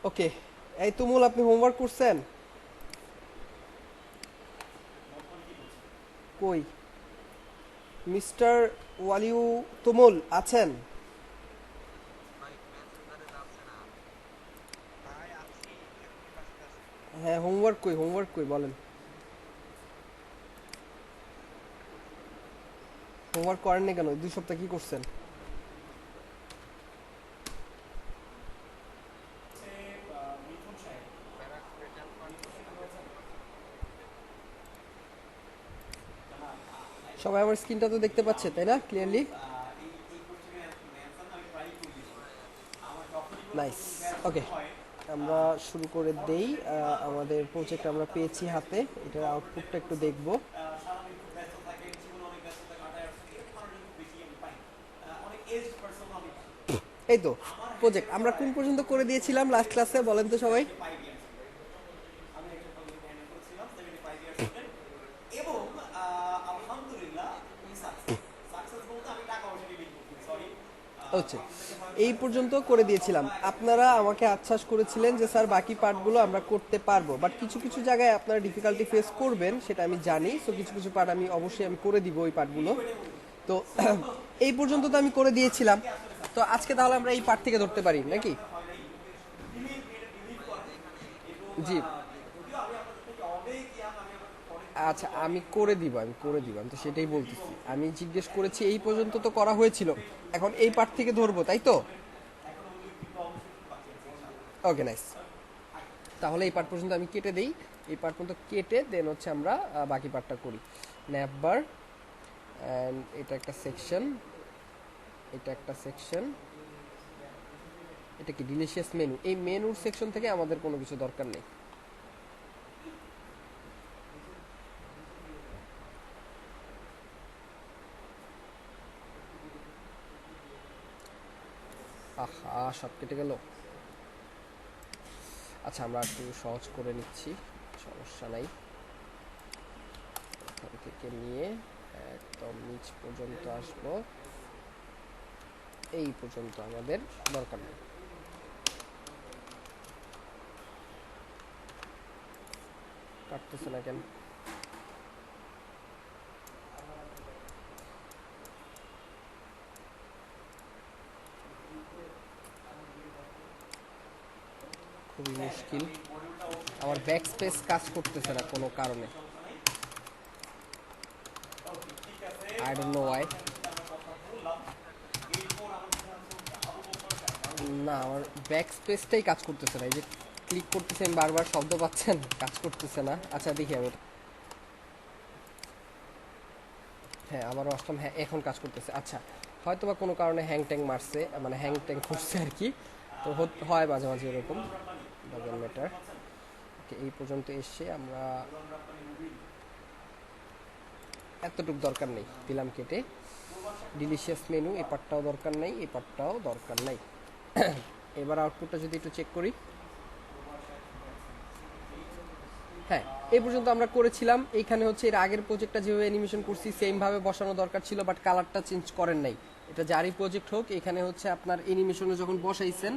ওকে, এই তুমুল আপনি হোমওয়ার্ক করছেন? কই মিস্টার ওয়ালিউ তুমুল আছেন? হ্যাঁ, হোমওয়ার্ক কই বলেন। হোমওয়ার্ক করেননি কেন? 2 সপ্তাহ কি করছেন? সবাই আমার স্ক্রিনটা তো দেখতে পাচ্ছে তাই না, ক্লিয়ারলি? নাইস। ওকে, আমরা শুরু করে দেই। আমাদের প্রজেক্ট আমরা পেয়েছি হাতে, এটার আউটপুটটা একটু দেখব। এই তো প্রজেক্ট আমরা কোন পর্যন্ত করে দিয়েছিলাম লাস্ট ক্লাসে, বলেন তো সবাই। হচ্ছে এই পর্যন্ত করে দিয়েছিলাম। আপনারা আমাকে আশ্বাস করেছিলেন যে স্যার বাকি পার্টগুলো আমরা করতে পারবো, বাট কিছু কিছু জায়গায় আপনারা ডিফিকাল্টি ফেস করবেন, সেটা আমি জানি। সো কিছু কিছু পার্ট আমি অবশ্যই আমি করে দিব ওই পার্টগুলো। তো এই পর্যন্ত তো আমি করে দিয়েছিলাম। তো আজকে তাহলে আমরা এই পার্ট থেকে ধরতে পারি নাকি? জি। আচ্ছা, আমি করে দিব আমি তো সেটাই বলতেছি। আমি জিজ্ঞেস করেছি এই পর্যন্ত তো করা হয়েছিল, এখন এই পার্ট থেকে ধরবো, তাই তো? ওকে, নাইস। তাহলে এই পার্ট পর্যন্ত আমি কেটে দেই। এই পার্ট পর্যন্ত কেটে দেন হচ্ছে আমরা বাকি পার্টটা করি। ন্যাপবার, অ্যান্ড এটা একটা সেকশন, এটা একটা সেকশন। এটা কি ডিলিশিয়াস মেনু? এই মেনুর সেকশন থেকে আমাদের কোনো কিছু দরকার নেই। আহা, সব কেটে গেল। আচ্ছা, আমরা একটু সহজ করে নিচ্ছি, সমস্যা নাই। এখান থেকে নিয়ে একদম নিচ পর্যন্ত আসবো, এই পর্যন্ত আমাদের দরকার নেই। কাটতেছে না কেন? খুবই মুশকিল। আমার ব্যাক স্পেস কাজ করতেছে না কোনো কারণে, আই ডোন্ট নো ওয়াই। না, আমার ব্যাক স্পেসটাই কাজ করতেছে না। এই যে ক্লিক করতেছেন বারবার, শব্দ পাচ্ছেন, কাজ করতেছে না। আচ্ছা দেখি আমি। হ্যাঁ, আবারও আসলাম। হ্যাঁ, এখন কাজ করতেছে। আচ্ছা, হয়তো বা কোনো কারণে হ্যাং ট্যাং মারছে, মানে হ্যাং ট্যাং করছে আর কি। তো হয় মাঝে মাঝে এরকম, ডাজন্ট ম্যাটার। ওকে, এই পর্যন্ত এসে আমরা এতটুকু দরকার নেই, দিলাম কেটে। ডিলিশিয়াস মেনু, এই পার্টটাও দরকার নাই, এই পার্টটাও দরকার নাই। এবার আউটপুটটা যদি একটু চেক করি। হ্যাঁ, এই পর্যন্ত আমরা করেছিলাম। এইখানে হচ্ছে এর আগের প্রজেক্টটা যেভাবে অ্যানিমেশন করছি সেম ভাবে বসানো দরকার ছিল, বাট কালারটা চেঞ্জ করেন নাই। এটা যারই প্রজেক্ট হোক, এখানে হচ্ছে আপনার অ্যানিমেশনে যখন বসাইছেন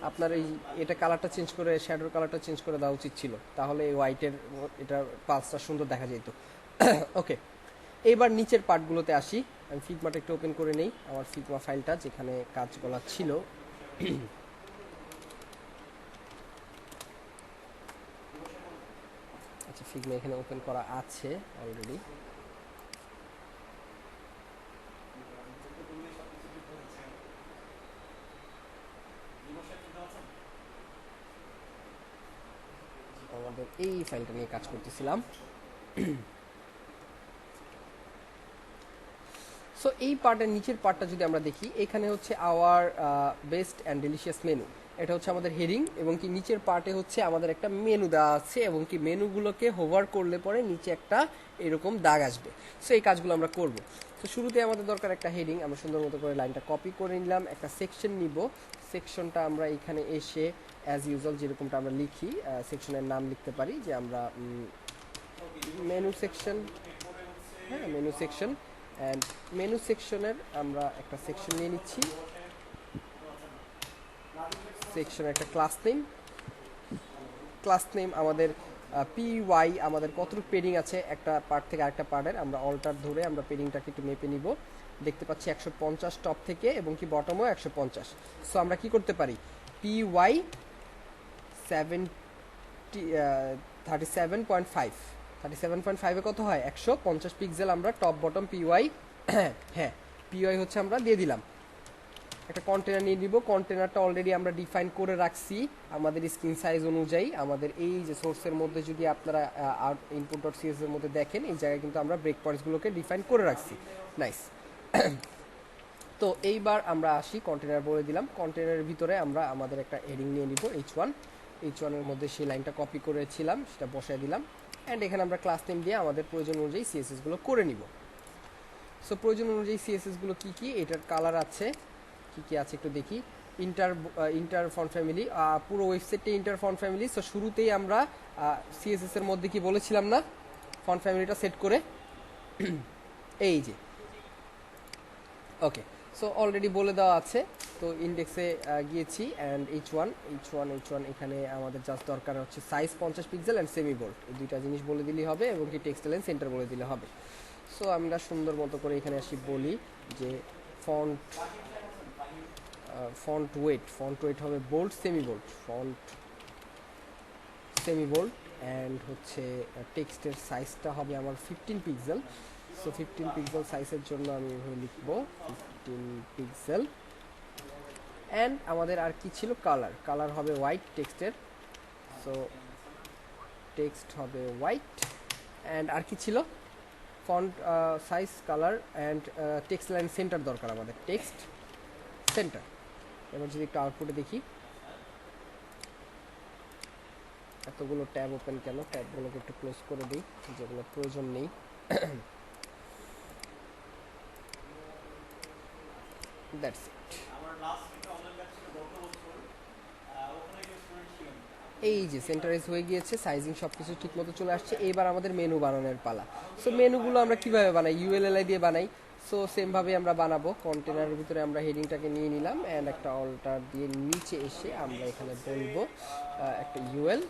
আপনার এই এটা কালারটা চেঞ্জ করে, শ্যাডোর কালারটা চেঞ্জ করে দেওয়া উচিত ছিল, তাহলে এই হোয়াইটের এটা পালসটা সুন্দর দেখা যেত। ওকে, এবার নিচের পার্টগুলোতে আসি। আমি ফিগমাটা একটু ওপেন করে নেই, আমার ফিগমা ফাইলটা যেখানে কাজগুলো ছিল। আচ্ছা, ফিগমা এখানে ওপেন করা আছে অলরেডি। আমাদের এই ফাইলটা নিয়ে কাজ করতেছিলাম। সো এই পার্টের নিচের পার্টটা যদি আমরা দেখি, এখানে হচ্ছে our best and delicious menu. এটা হচ্ছে আমাদের হেডিং, এবং কি নিচের পার্টে হচ্ছে আমাদের একটা মেনু দেওয়া আছে, এবং কি মেনুগুলোকে হোভার করলে পরে নিচে একটা এরকম দাগ আসবে। সো এই কাজগুলো আমরা করব। তো শুরুতে আমাদের দরকার একটা হেডিং। আমরা সুন্দর মতো করে লাইনটা কপি করে নিলাম, একটা সেকশন নিব। সেকশনটা আমরা এখানে এসে অ্যাজ ইউজুয়াল যেরকমটা আমরা লিখি, সেকশনের নাম লিখতে পারি যে আমরা মেনু সেকশন। হ্যাঁ, মেনু সেকশন। অ্যান্ড মেনু সেকশনের আমরা একটা সেকশন নিয়ে নিচ্ছি। সেকশনের একটা ক্লাস নেম, ক্লাস নেম আমাদের পি ওয়াই আমাদের কতটুকু পেডিং আছে একটা পার্ট থেকে আরেকটা পার্টের, আমরা অল্টার ধরে আমরা পেডিংটাকে একটু মেপে নিব। দেখতে পাচ্ছি 150 টপ থেকে এবং কি বটমও 150। সো আমরা কি করতে পারি, পি ওয়াই 37.5 কত হয়, 150 পিক্সেল আমরা টপ বটম পিওয়াই, হ্যাঁ পিওয়াই হচ্ছে আমরা দিয়ে দিলাম। একটা কন্টেনার নিয়ে নিব, কন্টেনারটা অলরেডি আমরা ডিফাইন করে রাখছি আমাদের স্ক্রিন সাইজ অনুযায়ী। আমাদের এই যে সোর্সের মধ্যে যদি আপনারা ইনপুট ডট সিএস এর মধ্যে দেখেন, এই জায়গায় কিন্তু আমরা ব্রেক পয়েন্টসগুলোকে ডিফাইন করে রাখছি। নাইস। তো এইবার আমরা আসি, কন্টেনার বলে দিলাম, কন্টেনারের ভিতরে আমরা আমাদের একটা হেডিং নিয়ে নিব H1। H1 এর মধ্যে সেই লাইনটা কপি করেছিলাম সেটা বসায় দিলাম, অ্যান্ড এখানে আমরা ক্লাস নেম দিয়ে আমাদের প্রয়োজন অনুযায়ী সিএসএস গুলো করে নিব। সো প্রয়োজন অনুযায়ী সিএসএস গুলো কি কি, এটার কালার আছে, কি কি আছে একটু দেখি। ইন্টার ফন্ট ফ্যামিলি, পুরো ওয়েবসাইটে ইন্টার ফন্ট ফ্যামিলি। সো শুরুতেই আমরা সিএসএস এর মধ্যে কি বলেছিলাম না, ফন্ট ফ্যামিলিটা সেট করে এই যে, ওকে। সো অলরেডি বলে দেওয়া আছে। তো ইন্ডেক্সে গিয়েছি অ্যান্ড H1 এখানে আমাদের জাস্ট দরকার হচ্ছে size 50 pixel and semi bold, এই দুইটা জিনিস বলে দিলেই হবে, এবং কি টেক্সট লাইন সেন্টার বলে দিলে হবে। সো আমরা সুন্দর মতো করে এখানে আসি, বলি যে ফন্ট ওয়েট হবে bold semi bold, font semi bold, and হচ্ছে টেক্সটের সাইজটা হবে আমার 15 পিক্সেল। সো 15 পিক্সেল সাইজের জন্য আমি এভাবে লিখবো 15 পিক্সেল। অ্যান্ড আমাদের আর কি ছিল, কালার হবে হোয়াইট টেক্সটের। সো টেক্সট হবে হোয়াইট। অ্যান্ড আর কি ছিল, font size, colour, and text line centre দরকার আমাদের, টেক্সট সেন্টার। এবার যদি একটু আউটপুটে দেখি, এতগুলো ট্যাব ওপেন কেন, ট্যাবগুলোকে একটু ক্লোজ করে দিই যেগুলো প্রয়োজন নেই। That's it. এই যে সেন্টারাইজ হয়ে গিয়েছে, সাইজিং সব কিছু ঠিক মতো চলে আসছে। এইবার আমাদের মেনু বানানোর পালা। সো মেনুগুলো আমরা কিভাবে বানাই, ইউএলএলআই দিয়ে বানাই। সো সেমভাবে আমরা বানাবো। কন্টেনারের ভিতরে আমরা হেডিংটাকে নিয়ে নিলাম, অ্যান্ড একটা অল্টার দিয়ে নিচে এসে আমরা এখানে বলবো একটা ইউএল,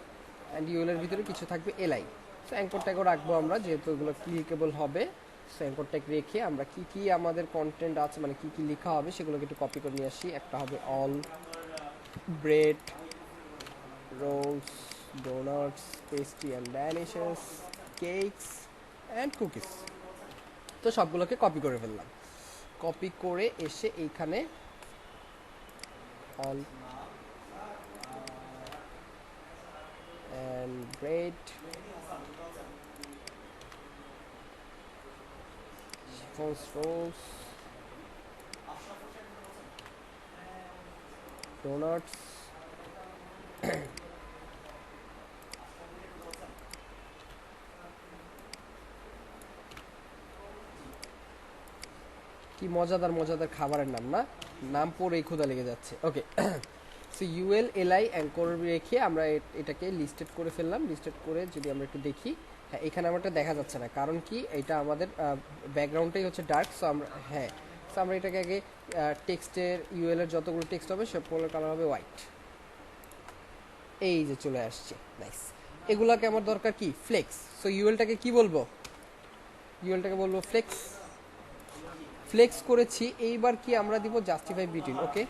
অ্যান্ড ইউএল এর ভিতরে কিছু থাকবে এলআই। সো অ্যাঙ্কর ট্যাগও রাখবো আমরা, যেহেতু এগুলো ক্লিকেবল হবে। সো অ্যাঙ্কর ট্যাগ রেখে আমরা কি কি আমাদের কন্টেন্ট আছে, মানে কি কি লেখা হবে সেগুলোকে একটু কপি করে নিয়ে আসি। একটা হবে all bread, rolls, donuts, pastry and danishes, cakes and cookies। তো সবগুলোকে কপি করে ফেললাম। কপি করে এসে এইখানে all and bread, chiffons rolls, donuts, কি মজাদার মজাদার খাবারের নাম না, নাম পড়েই ক্ষুধা লেগে যাচ্ছে। ওকে। সো ইউএল এলআই অ্যাঙ্কর রেখে আমরা এটাকে লিস্টেড করে ফেললাম। লিস্টেড করে যদি আমরা একটু দেখি, হ্যাঁ এখানে আমারটা দেখা যাচ্ছে না, কারণ কি এটা আমাদের ব্যাকগ্রাউন্ডটাই হচ্ছে ডার্ক। সো আমরা সো আমরা এটাকে আগে টেক্সটের ইউএল এর যতগুলো টেক্সট হবে সবগুলোর কালার হবে হোয়াইট। এই যে চলে আসছে, নাইস। এগুলাকে আমার দরকার কি, ফ্লেক্স। সো ইউএলটাকে কি বলবো, ইউএলটাকে বলবো ফ্লেক্স। ফ্লেক্স করেছি। এইবার কি আমরা দিব জাস্টিফাই বিটুইন। ওকে,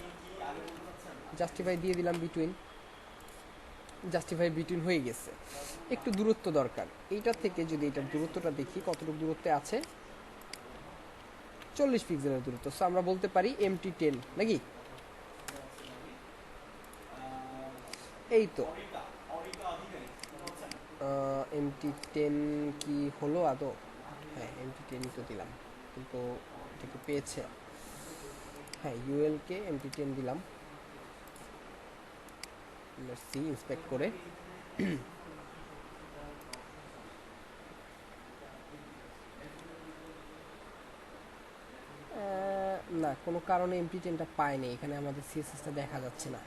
জাস্টিফাই দিয়ে দিলাম বিটুইন। জাস্টিফাই বিটুইন হয়ে গেছে। একটু দূরত্ব দরকার এইটা থেকে, যদি এটার দূরত্বটা দেখি কতটুকু দূরত্বে আছে, 40 পিক্সেলের দূরত্ব। সো আমরা বলতে পারি MT10 নাকি, এই তো MT10 কি হলো আদৌ, হ্যাঁ MT10 তো দিলাম, কিন্তু এটাকে পেয়েছে, হ্যাঁ ইউএল কে MT10 দিলাম। সি ইন্সপেক্ট করে না, কোনো কারণে MT10টা পায়নি এখানে, আমাদের সিএসএসটা দেখা যাচ্ছে না।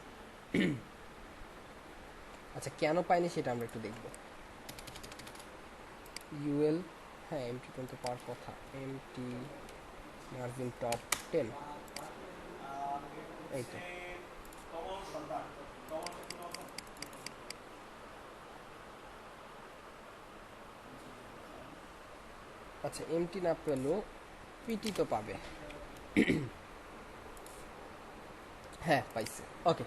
আচ্ছা কেন পাইনি সেটা আমরা একটু দেখব। ইউএল, হ্যাঁ MT10 তো পাওয়ার কথা, MT মার্জিন টপ 10, এই তো আচ্ছা এমটি না পেলেও পিটি তো পাবে। হ্যাঁ পাইছে, ওকে।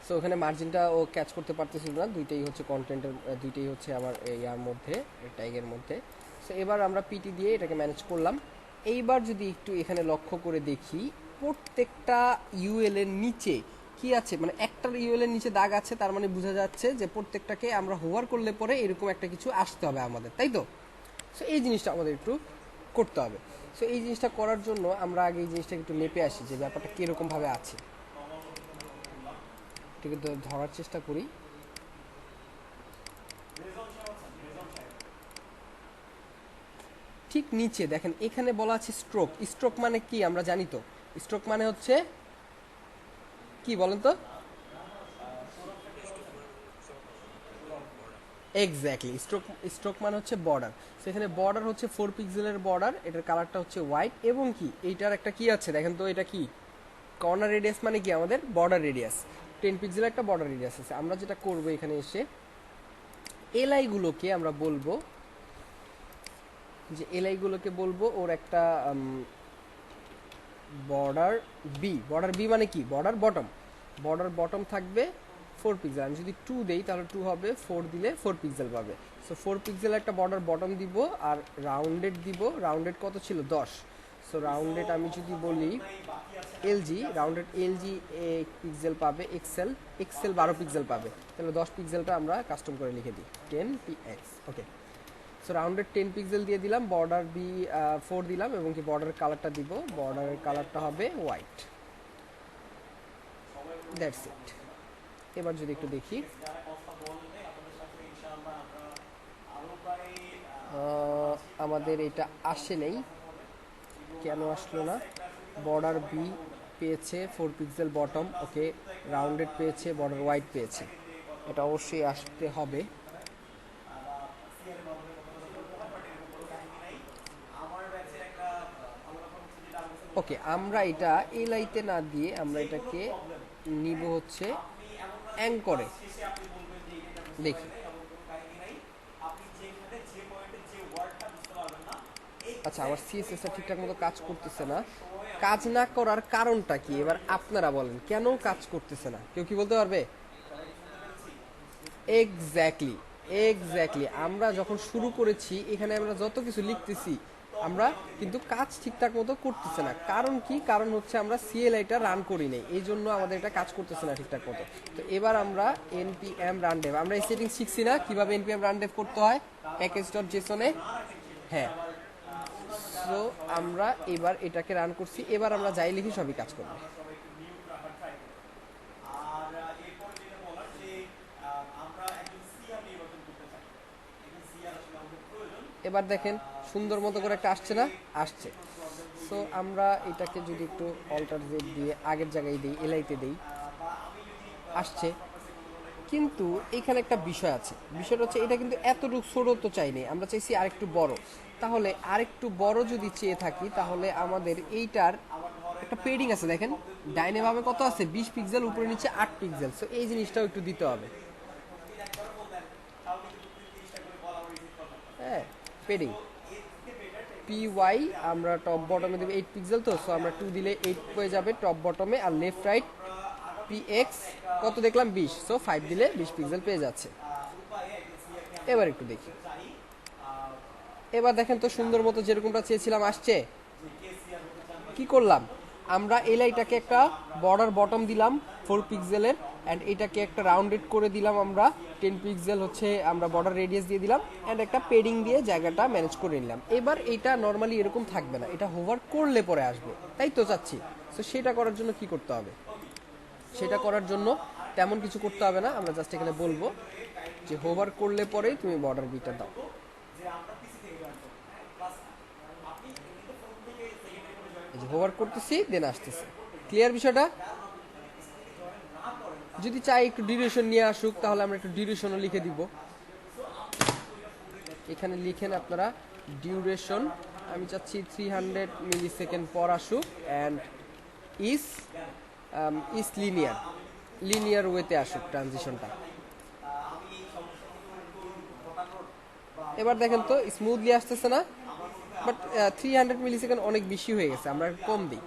সো ওখানে মার্জিনটা ও ক্যাচ করতে পারতেছিল না, দুইটাই হচ্ছে কন্টেন্টের, দুইটাই হচ্ছে আমার ইয়ার মধ্যে, ট্যাগের মধ্যে। সো এবার আমরা পিটি দিয়ে এটাকে ম্যানেজ করলাম। এইবার যদি একটু এখানে লক্ষ্য করে দেখি, প্রত্যেকটা ইউএল এর নিচে কি আছে, মানে একটা ইউএল এর নিচে দাগ আছে, তার মানে বোঝা যাচ্ছে যে প্রত্যেকটাকে আমরা হোভার করলে পরে এরকম একটা কিছু আসতে হবে আমাদের, তাই তো? সো এই জিনিসটা আমাদের একটু করতে হবে। সো এই জিনিসটা করার জন্য আমরা আগে এই জিনিসটাকে একটু মেপে আসি যে ব্যাপারটা কীরকমভাবে আছে, ঠিক আছে? ধরার চেষ্টা করি। ঠিক নিচে দেখেন এখানে বলা আছে স্ট্রোক। স্ট্রোক মানে কি আমরা জানি তো, স্ট্রোক মানে হচ্ছে কি বলেন তো? এক্স্যাক্টলি, স্ট্রোক, স্ট্রোক মানে হচ্ছে বর্ডার। সেখানে বর্ডার হচ্ছে 4 পিক্সেলের বর্ডার, এটার কালারটা হচ্ছে হোয়াইট, এবং কি এইটার একটা কি আছে দেখেন তো, এটা কি কর্নার রেডিয়াস, মানে কি আমাদের বর্ডার রেডিয়াস, 10 পিক্সেলের একটা বর্ডার রেডিয়াস আছে। আমরা যেটা করব এখানে এসে এলআই গুলোকে আমরা বলবো যে এলআই গুলোকে বলবো ওর একটা বর্ডার বি। বর্ডার বি মানে কি বর্ডার বটম, বর্ডার বটম থাকবে 4 পিক্সেল। আমি যদি 2 দেই তাহলে 2 হবে, 4 দিলে 4 পিক্সেল পাবে। সো 4 পিক্সেল একটা বর্ডার বটম দিব, আর রাউন্ডেড দিব। রাউন্ডেড কত ছিল 10। সো রাউন্ডেড আমি যদি বলি এলজি, রাউন্ডেড এলজি পিক্সেল পাবে, এক্সেল এক্সেল 12 পিক্সেল পাবে, তাহলে 10 পিক্সেলটা আমরা কাস্টম করে লিখে দিই 10 পিএক্স, ওকে। সো রাউন্ডেড 10 পিক্সেল দিয়ে দিলাম, বর্ডার বি 4 দিলাম, এবং কি বর্ডারের কালারটা দিব, বর্ডারের কালারটা হবে হোয়াইট, দ্যাটস ইট। এবার যদি একটু দেখি, আমাদের এটা আসে নেই, কেন আসলো না? বর্ডার বি পেয়েছে 4 পিক্সেল বটম, ওকে। রাউন্ডেড পেয়েছে, বর্ডার হোয়াইট পেয়েছে, এটা অবশ্যই আসতে হবে। ওকে, আমরা এটা এলআইতে না দিয়ে আমরা এটাকে নিব হচ্ছে অ্যাঙ্করে। দেখি, আচ্ছা আমার সিএসএসটা ঠিকঠাক মতো কাজ করতেছে না। কাজ না করার কারণটা কি এবার আপনারা বলেন, কেন কাজ করতেছে না? কেউ কি বলতে পারবে? Exactly, exactly. আমরা যখন শুরু করেছি এখানে আমরা যত কিছু লিখতেছি, আমরা কিন্তু কাজ ঠিকঠাক মতো করতেছে না। কারণ কি? কারণ হচ্ছে আমরা সিএলআইটা রান করি নাই, এই জন্য আমাদের এটা কাজ করতেছে না ঠিকঠাক মতো। তো এবার আমরা npm run dev, আমরা এই সেটিংস শিখছি না কিভাবে npm run dev করতে হয় প্যাকেজ.json এ? হ্যাঁ। সো আমরা এবার এটাকে রান করছি, এবার আমরা যাই লিখি সবই কাজ করবে। এবার দেখেন সুন্দর মতো করে একটা আসছে না? আসছে। সো আমরা এটাকে যদি একটু অল্টার জেড দিয়ে আগের জায়গায় দিই, এলআইতে দিই, আসছে। কিন্তু এখানে একটা বিষয় আছে, বিষয়টা হচ্ছে এটা কিন্তু এতটুকু ছোট তো চাইনি, আমরা চাইছি আরেকটু বড়। তাহলে আরেকটু বড় যদি চেয়ে থাকি, তাহলে আমাদের এইটার একটা পেডিং আছে দেখেন, ডাইনে ভাবে কত আছে 20 পিক্সেল, উপরে নিচে 8 পিক্সেল। সো এই জিনিসটাও একটু দিতে হবে। হ্যাঁ, পেডিং পিওয়াই আমরা টপ বটমে দেবো 8 পিক্সেল, তো সো আমরা 2 দিলে 8 হয়ে যাবে টপ বটমে, আর লেফট রাইট পিএক্স কত দেখলাম 20, সো 5 দিলে 20 পিক্সেল পেয়ে যাচ্ছে। এবার একটু দেখি, এবার দেখেন তো সুন্দর মতো যেরকমটা চেয়েছিলাম আসছে। কি করলাম আমরা, এলআইটাকে একটা বর্ডার বটম দিলাম 4 পিক্সেলের, অ্যান্ড এটাকে একটা রাউন্ডেড করে দিলাম আমরা 10 পিক্সেল হচ্ছে আমরা বর্ডার রেডিয়াস দিয়ে দিলাম, অ্যান্ড একটা পেডিং দিয়ে জায়গাটা ম্যানেজ করে নিলাম। এবার এটা নর্মালি এরকম থাকবে না, এটা হোভার করলে পরে আসবে, তাই তো চাচ্ছি। তো সেটা করার জন্য কি করতে হবে? সেটা করার জন্য তেমন কিছু করতে হবে না, আমরা জাস্ট এখানে বলবো যে হোভার করলে পরেই তুমি বর্ডার বিটা দাও। এই যে হোভার করতেছি দেন আসতেছে, ক্লিয়ার বিষয়টা? যদি চাই একটু ডিউরেশন নিয়ে আসুক, তাহলে আমরা একটু ডিউরেশনও লিখে দিব। এখানে লিখেন আপনারা ডিউরেশন, আমি চাচ্ছি 300 মিলি সেকেন্ড পর আসুক, and is is linear, linear ওয়েতে আসুক ট্রানজিশনটা। এবার দেখেন তো স্মুথলি আসতেছে না? বাট 300 মিলি সেকেন্ড অনেক বেশি হয়ে গেছে, আমরা কম দিই,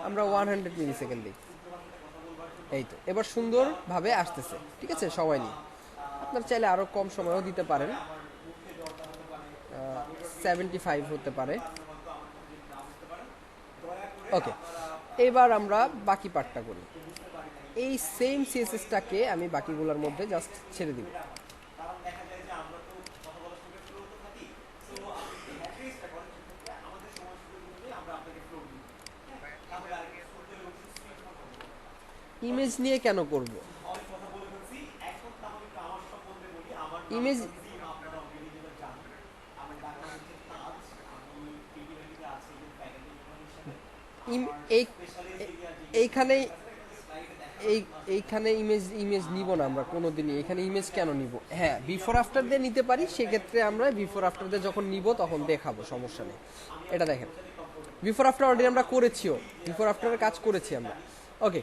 আমরা 100 মিলি সেকেন্ড দিই। এই তো এবার সুন্দরভাবে আসতেছে, ঠিক আছে সবাই নিয়ে। আপনার চাইলে আরও কম সময়ও দিতে পারেন, 75 হতে পারে। ওকে, এবার আমরা বাকি পার্টটা করি। এই সেম সিএসএসটাকে আমি বাকিগুলোর মধ্যে জাস্ট ছেড়ে দিব। ইমেজ নিয়ে কেন করব? ইমেজ এইখানেই এই এইখানে ইমেজ ইমেজ নিব না আমরা কোনোদিনই। এখানে ইমেজ কেন নিব? হ্যাঁ, বিফোর আফটার দিয়ে নিতে পারি, সেক্ষেত্রে আমরা বিফোর আফটার দিয়ে যখন নিব তখন দেখাবো, সমস্যা নেই। এটা দেখেন, বিফোর আফটার অলরেডি আমরা করেছিও, বিফোর আফটারের কাজ করেছি আমরা। ওকে,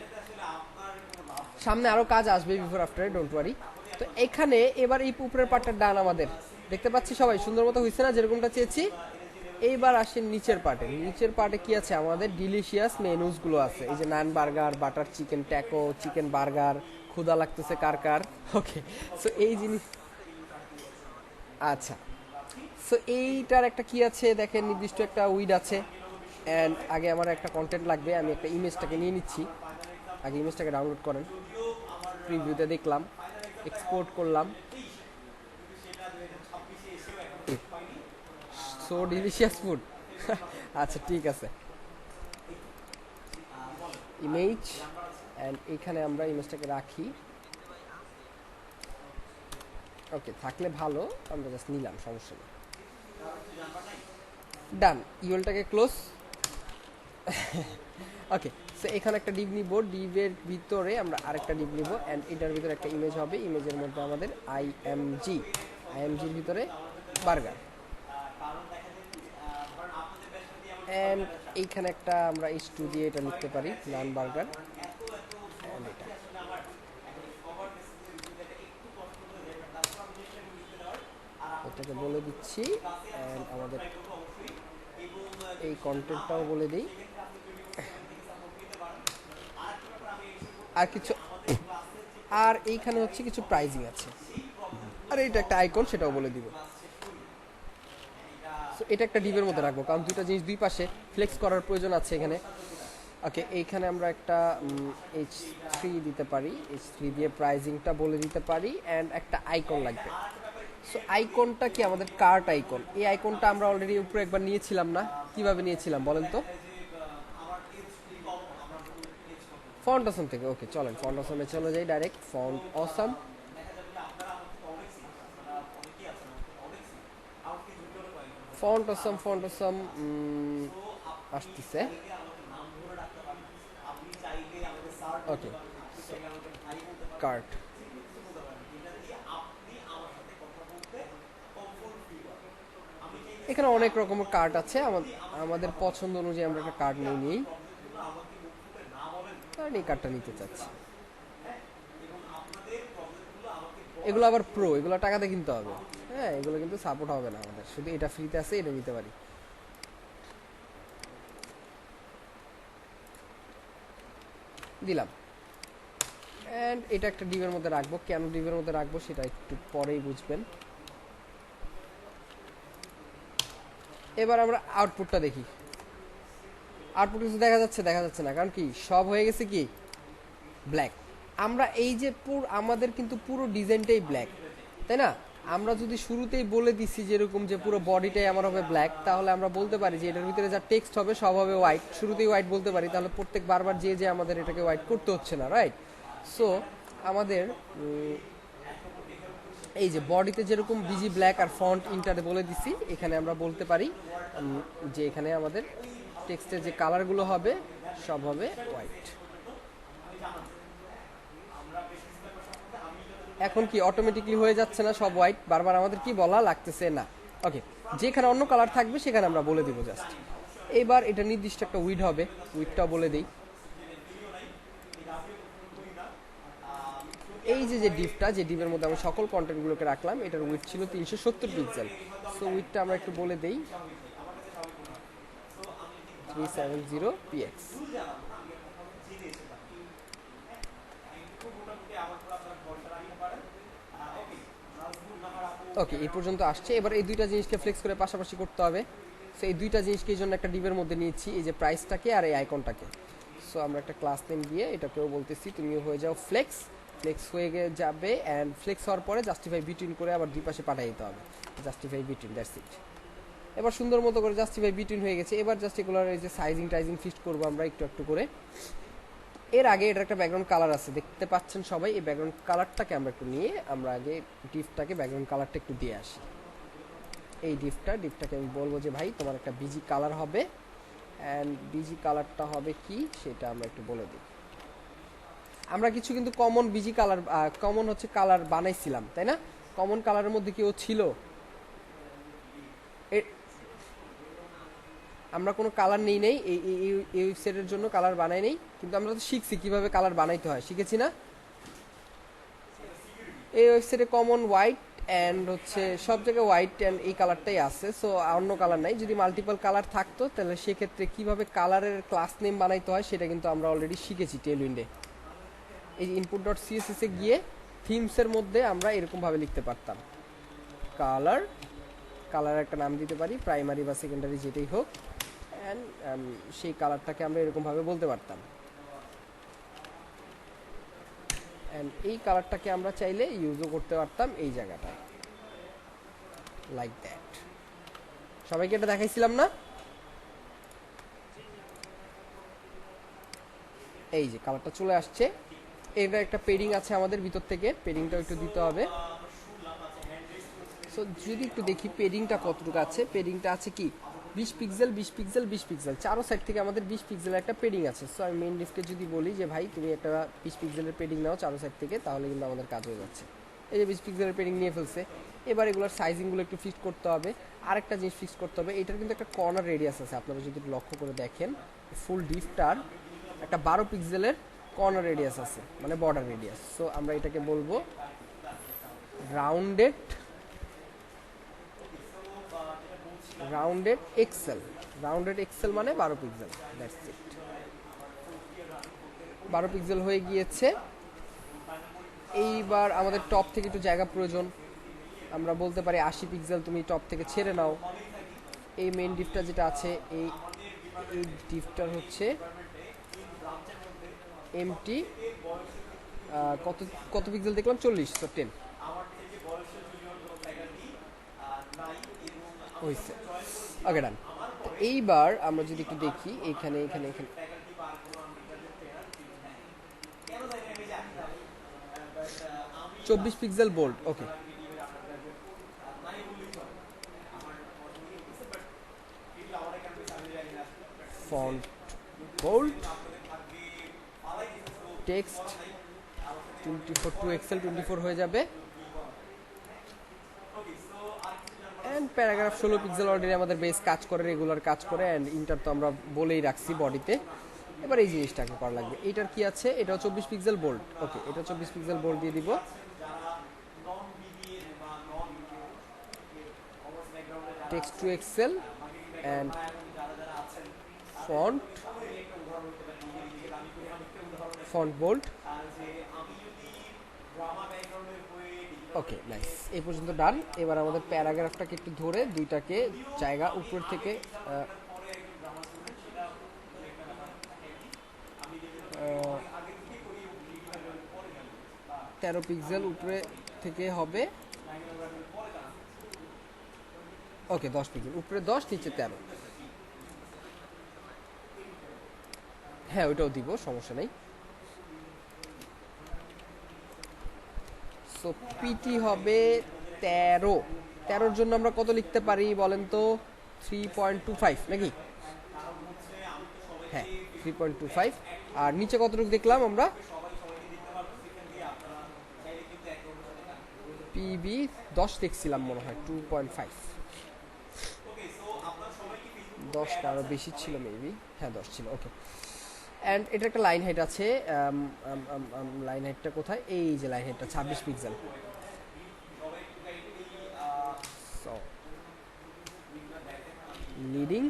সামনে আরও কাজ আসবে বিফোর আফটারে, ডোন্ট ওয়ারি। তো এখানে এবার এই উপরের পার্টটা ডান আমাদের, দেখতে পাচ্ছি সবাই সুন্দর মতো হয়েছে না, যেরকমটা চেয়েছি। এইবার আসেন নিচের পার্টে। নিচের পার্টে কি আছে? আমাদের ডিলিশিয়াস মেনুসগুলো আছে। এই যে naan burger, butter chicken, taco, chicken burger, ক্ষুধা লাগতেছে কার কার। ওকে, সো এই জিনিস, আচ্ছা, সো এইটার একটা কি আছে দেখেন, নির্দিষ্ট একটা উইড আছে। অ্যান্ড আগে আমার একটা কন্টেন্ট লাগবে, আমি একটা ইমেজটাকে নিয়ে নিচ্ছি। আগে ইমেজটাকে ডাউনলোড করেন, প্রিভিউতে দেখলাম, এক্সপোর্ট করলাম। So delicious food. আচ্ছা ঠিক আছে, ইমেজ, অ্যান্ড এখানে আমরা ইমেজটাকে রাখি। ওকে, থাকলে ভালো, আমরা জাস্ট নিলাম, সমস্যা নেই। ডান, ইউএলটাকে ক্লোজ। ওকে, সো এখানে একটা ডিপ নিব, ডিপের ভিতরে আমরা আরেকটা ডিপ নিব, অ্যান্ড এটার ভিতরে একটা ইমেজ হবে। ইমেজের মধ্যে আমাদের আইএমজির ভিতরে বার্গার, অ্যান্ড এইখানে একটা আমরা H2 দিয়ে এটা লিখতে পারি, নান বার্গার। অ্যান্ড এটাকে বলে দিচ্ছি, অ্যান্ড আমাদের এই কন্টেন্টটাও বলে দিই। আর কিছু, আর এইখানে হচ্ছে কিছু প্রাইজিং আছে, আর এইটা একটা আইকন, সেটাও বলে দিব। সো এটা একটা ডিপের মধ্যে রাখবো, কারণ দুইটা জিনিস দুই পাশে ফ্লেক্স করার প্রয়োজন আছে এখানে। ওকে, এইখানে আমরা একটা H3 দিতে পারি, H3 দিয়ে প্রাইজিংটা বলে দিতে পারি, অ্যান্ড একটা আইকন লাগবে। সো আইকনটা কি? আমাদের কার্ট আইকন। এই আইকনটা আমরা অলরেডি উপরে একবার নিয়েছিলাম না? কিভাবে নিয়েছিলাম বলেন তো? ফন্ট অসম থেকে। ওকে, চলেন ফন্ট অসমে চলে যাই direct. Font awesome, font awesome আসতেছে। ওকে, কার্ট, এখানে অনেক রকমের কার্ড আছে, আমাদের পছন্দ অনুযায়ী আমরা একটা কার্ড নিয়ে নিই। কারণ এই কার্ডটা নিতে চাচ্ছি। এগুলো আবার প্রো, এগুলো টাকাতে কিনতে হবে। হ্যাঁ, এগুলো কিন্তু সাপোর্ট হবে না আমাদের, শুধু এটা ফ্রিতে আছে, এটা নিতে পারি। দিলাম, অ্যান্ড এটা একটা ডিপের মধ্যে রাখবো। কেন ডিপের মধ্যে রাখবো সেটা একটু পরেই বুঝবেন। এবার আমরা আউটপুটটা দেখি। আউটপুট কিছু দেখা যাচ্ছে? দেখা যাচ্ছে না, কারণ কি সব হয়ে গেছে কি ব্ল্যাক। আমরা এই যে আমাদের কিন্তু পুরো ডিজাইনটাই ব্ল্যাক, তাই না? আমরা যদি শুরুতেই বলে দিছি যেরকম যে পুরো বডিটাই আমার হবে ব্ল্যাক, তাহলে আমরা বলতে পারি যে এটার ভিতরে যা টেক্সট হবে সব হবে হোয়াইট। শুরুতেই হোয়াইট বলতে পারি, তাহলে প্রত্যেক বারবার যে আমাদের এটাকে হোয়াইট করতে হচ্ছে না, রাইট? সো আমাদের এই যে বডিতে যেরকম বিজি ব্ল্যাক আর ফন্ট ইন্টারে বলে দিছি, এখানে আমরা বলতে পারি যে এখানে আমাদের টেক্সটের যে কালারগুলো হবে সব হবে হোয়াইট। এখন কি অটোমেটিকলি হয়ে যাচ্ছে না সব হোয়াইট? বারবার আমাদের কি বলা লাগতেছে না। ওকে, যেখানে অন্য কালার থাকবে সেখানে আমরা বলে দিব জাস্ট। এবার এটা নির্দিষ্ট একটা উইড হবে, উইডটাও বলে দিই। এই যে ডিপটা, যে ডিপের মধ্যে আমি সকল কন্টেন্টগুলোকে রাখলাম, এটার উইড ছিল 370 পিক্সেল। সো উইডটা আমরা একটু বলে দেই 370px। ওকে, এই পর্যন্ত আসছে। এবার এই দুইটা জিনিসকে ফ্লেক্স করে পাশাপাশি করতে হবে। সো এই দুইটা জিনিসকে এই জন্য একটা ডিপের মধ্যে নিয়েছি, এই যে প্রাইসটাকে আর এই আইকনটাকে। সো আমরা একটা ক্লাস নেম দিয়ে এটাকেও বলতেছি তুমিও হয়ে যাও ফ্লেক্স। ফ্লেক্স হয়ে যাবে, অ্যান্ড ফ্লেক্স হওয়ার পরে জাস্টিফাই বিটুইন করে আবার দুই পাশে পাঠিয়ে দিতে হবে, জাস্টিফাই বিটুইন, দ্যাটস ইট। এবার সুন্দর মতো করে জাস্টিফাই বিটুইন হয়ে গেছে। এবার জাস্ট এগুলোর এই যে সাইজিং টাইজিং ফিক্সড করবো আমরা একটু একটু করে। এর আগে এটার একটা ব্যাকগ্রাউন্ড কালার আছে, দেখতে পাচ্ছেন সবাই। এই ব্যাকগ্রাউন্ড কালারটাকে আমরা একটু নিয়ে আমরা আগে ডিফটাকে ব্যাকগ্রাউন্ড কালারটা একটু দিয়ে আসি। এই ডিফটাকে আমি বলবো যে ভাই তোমার একটা বিজি কালার হবে, অ্যান্ড বিজি কালারটা হবে কি সেটা আমরা একটু বলে দিই। আমরা কিছু কিন্তু কমন বিজি কালার, কমন হচ্ছে কালার বানাইছিলাম, তাই না? কমন কালারের মধ্যে কি ও ছিল? আমরা কোনো কালার নেই এই ওয়েবসাইটের জন্য কালার বানাই নেই, কিন্তু আমরা তো শিখছি কিভাবে কালার বানাইতে হয়, শিখেছি না? এই ওয়েবসাইটে কমন হোয়াইট অ্যান্ড হচ্ছে সব জায়গায় হোয়াইট অ্যান্ড এই কালারটাই আছে। সো অন্য কালার নাই। যদি মাল্টিপল কালার থাকতো তাহলে সেক্ষেত্রে কিভাবে কালারের ক্লাস নেম বানাইতে হয় সেটা কিন্তু আমরা অলরেডি শিখেছি টেলউইন্ডে। এই ইনপুট ডট সিএসএস এ গিয়ে থিমসের মধ্যে আমরা এরকমভাবে লিখতে পারতাম কালার একটা নাম দিতে পারি, প্রাইমারি বা সেকেন্ডারি যেটাই হোক, অ্যান্ড সেই কালারটাকে আমরা এরকমভাবে বলতে পারতাম। অ্যান্ড এই কালারটাকে আমরা চাইলে ইউজও করতে পারতাম এই জায়গাটায়, লাইক দ্যাট। সবাইকে এটা দেখাইছিলাম না? এই যে কালারটা চলে আসছে। এটা একটা পেডিং আছে আমাদের ভিতর থেকে, পেডিংটা একটু দিতে হবে। সো যদি একটু দেখি পেডিংটা কতটুকু আছে। পেডিংটা আছে কি 20 পিক্সেল 20 পিক্সেল 20 পিক্সেল, চারো সাইড থেকে আমাদের 20 পিক্সেলের একটা পেডিং আছে। সো আমি মেইন ডিফকে যদি বলি যে ভাই তুমি একটা 20 পিক্সেলের পেডিং নাও চারো সাইড থেকে, তাহলে কিন্তু আমাদের কাজ হয়ে যাচ্ছে। এই যে 20 পিক্সেলের পেডিং নিয়ে ফেলছে। এবার এগুলোর সাইজিংগুলো একটু ফিক্স করতে হবে। আরেকটা জিনিস ফিক্স করতে হবে, এটার কিন্তু একটা কর্নার রেডিয়াস আছে। আপনারা যদি লক্ষ্য করে দেখেন ফুল ডিফটার একটা 12 পিক্সেলের কর্নার রেডিয়াস আছে, মানে বর্ডার রেডিয়াস। সো আমরা এটাকে বলবো রাউন্ডেড এক্সেল। রাউন্ডেড এক্সেল মানে 12 পিক্সেল, দ্যাটস ইট। 12 পিক্সেল হয়ে গিয়েছে। এইবার আমাদের টপ থেকে একটু জায়গা প্রয়োজন। আমরা বলতে পারি 80 পিক্সেল তুমি টপ থেকে ছেড়ে নাও। এই মেইন ডিফটা যেটা আছে এই ডিফটার হচ্ছে এমটি কত পিক্সেল দেখলাম 40, তো 10 হয়েছে। ওকে, ডান। এইবার আমরা যদি একটু দেখি এখানে 24 pixel bold. Okay, font bold, text 24 two XL 24 হয়ে যাবে। অ্যান্ড প্যারাগ্রাফ 16 পিক্সেল অলরেডি আমাদের বেস কাজ করে, রেগুলার কাজ করে। অ্যান্ড ইন্টার তো আমরা বলেই রাখছি বডিতে। এবার এই জিনিসটাকে করা লাগবে। এটার কি আছে, এটাও 24 পিক্সেল বোল্ড। ওকে, এটা 24 পিক্সেল বোল্ড দিয়ে দিব। Text to excel and font bold. Okay, nice. এই পর্যন্ত ডান। এবার আমাদের প্যারাগ্রাফটাকে একটু ধরে দুইটাকে জায়গা উপর থেকে 13 পিক্সেল উপরে থেকে হবে। ওকে, 10 পিক্সেল উপরে 10, নিচে 13। হ্যাঁ, ওইটাও দিব, সমস্যা নেই। সো পিটি হবে 13 জন্য আমরা কত লিখতে পারি বলেন তো? 3.25 নাকি? হ্যাঁ, 3.25। আর নিচে কতটুকু দেখলাম আমরা? পিবি 10 দেখছিলাম মনে হয়, 2.5। 10 আরো বেশি ছিল মেবি, হ্যাঁ 10 ছিল। ওকে, অ্যান্ড এটা একটা লাইন হাইট আছে। লাইন হাইটটা কোথায়? এই যে লাইন হাইটটা 26 পিক্সেল। লিডিং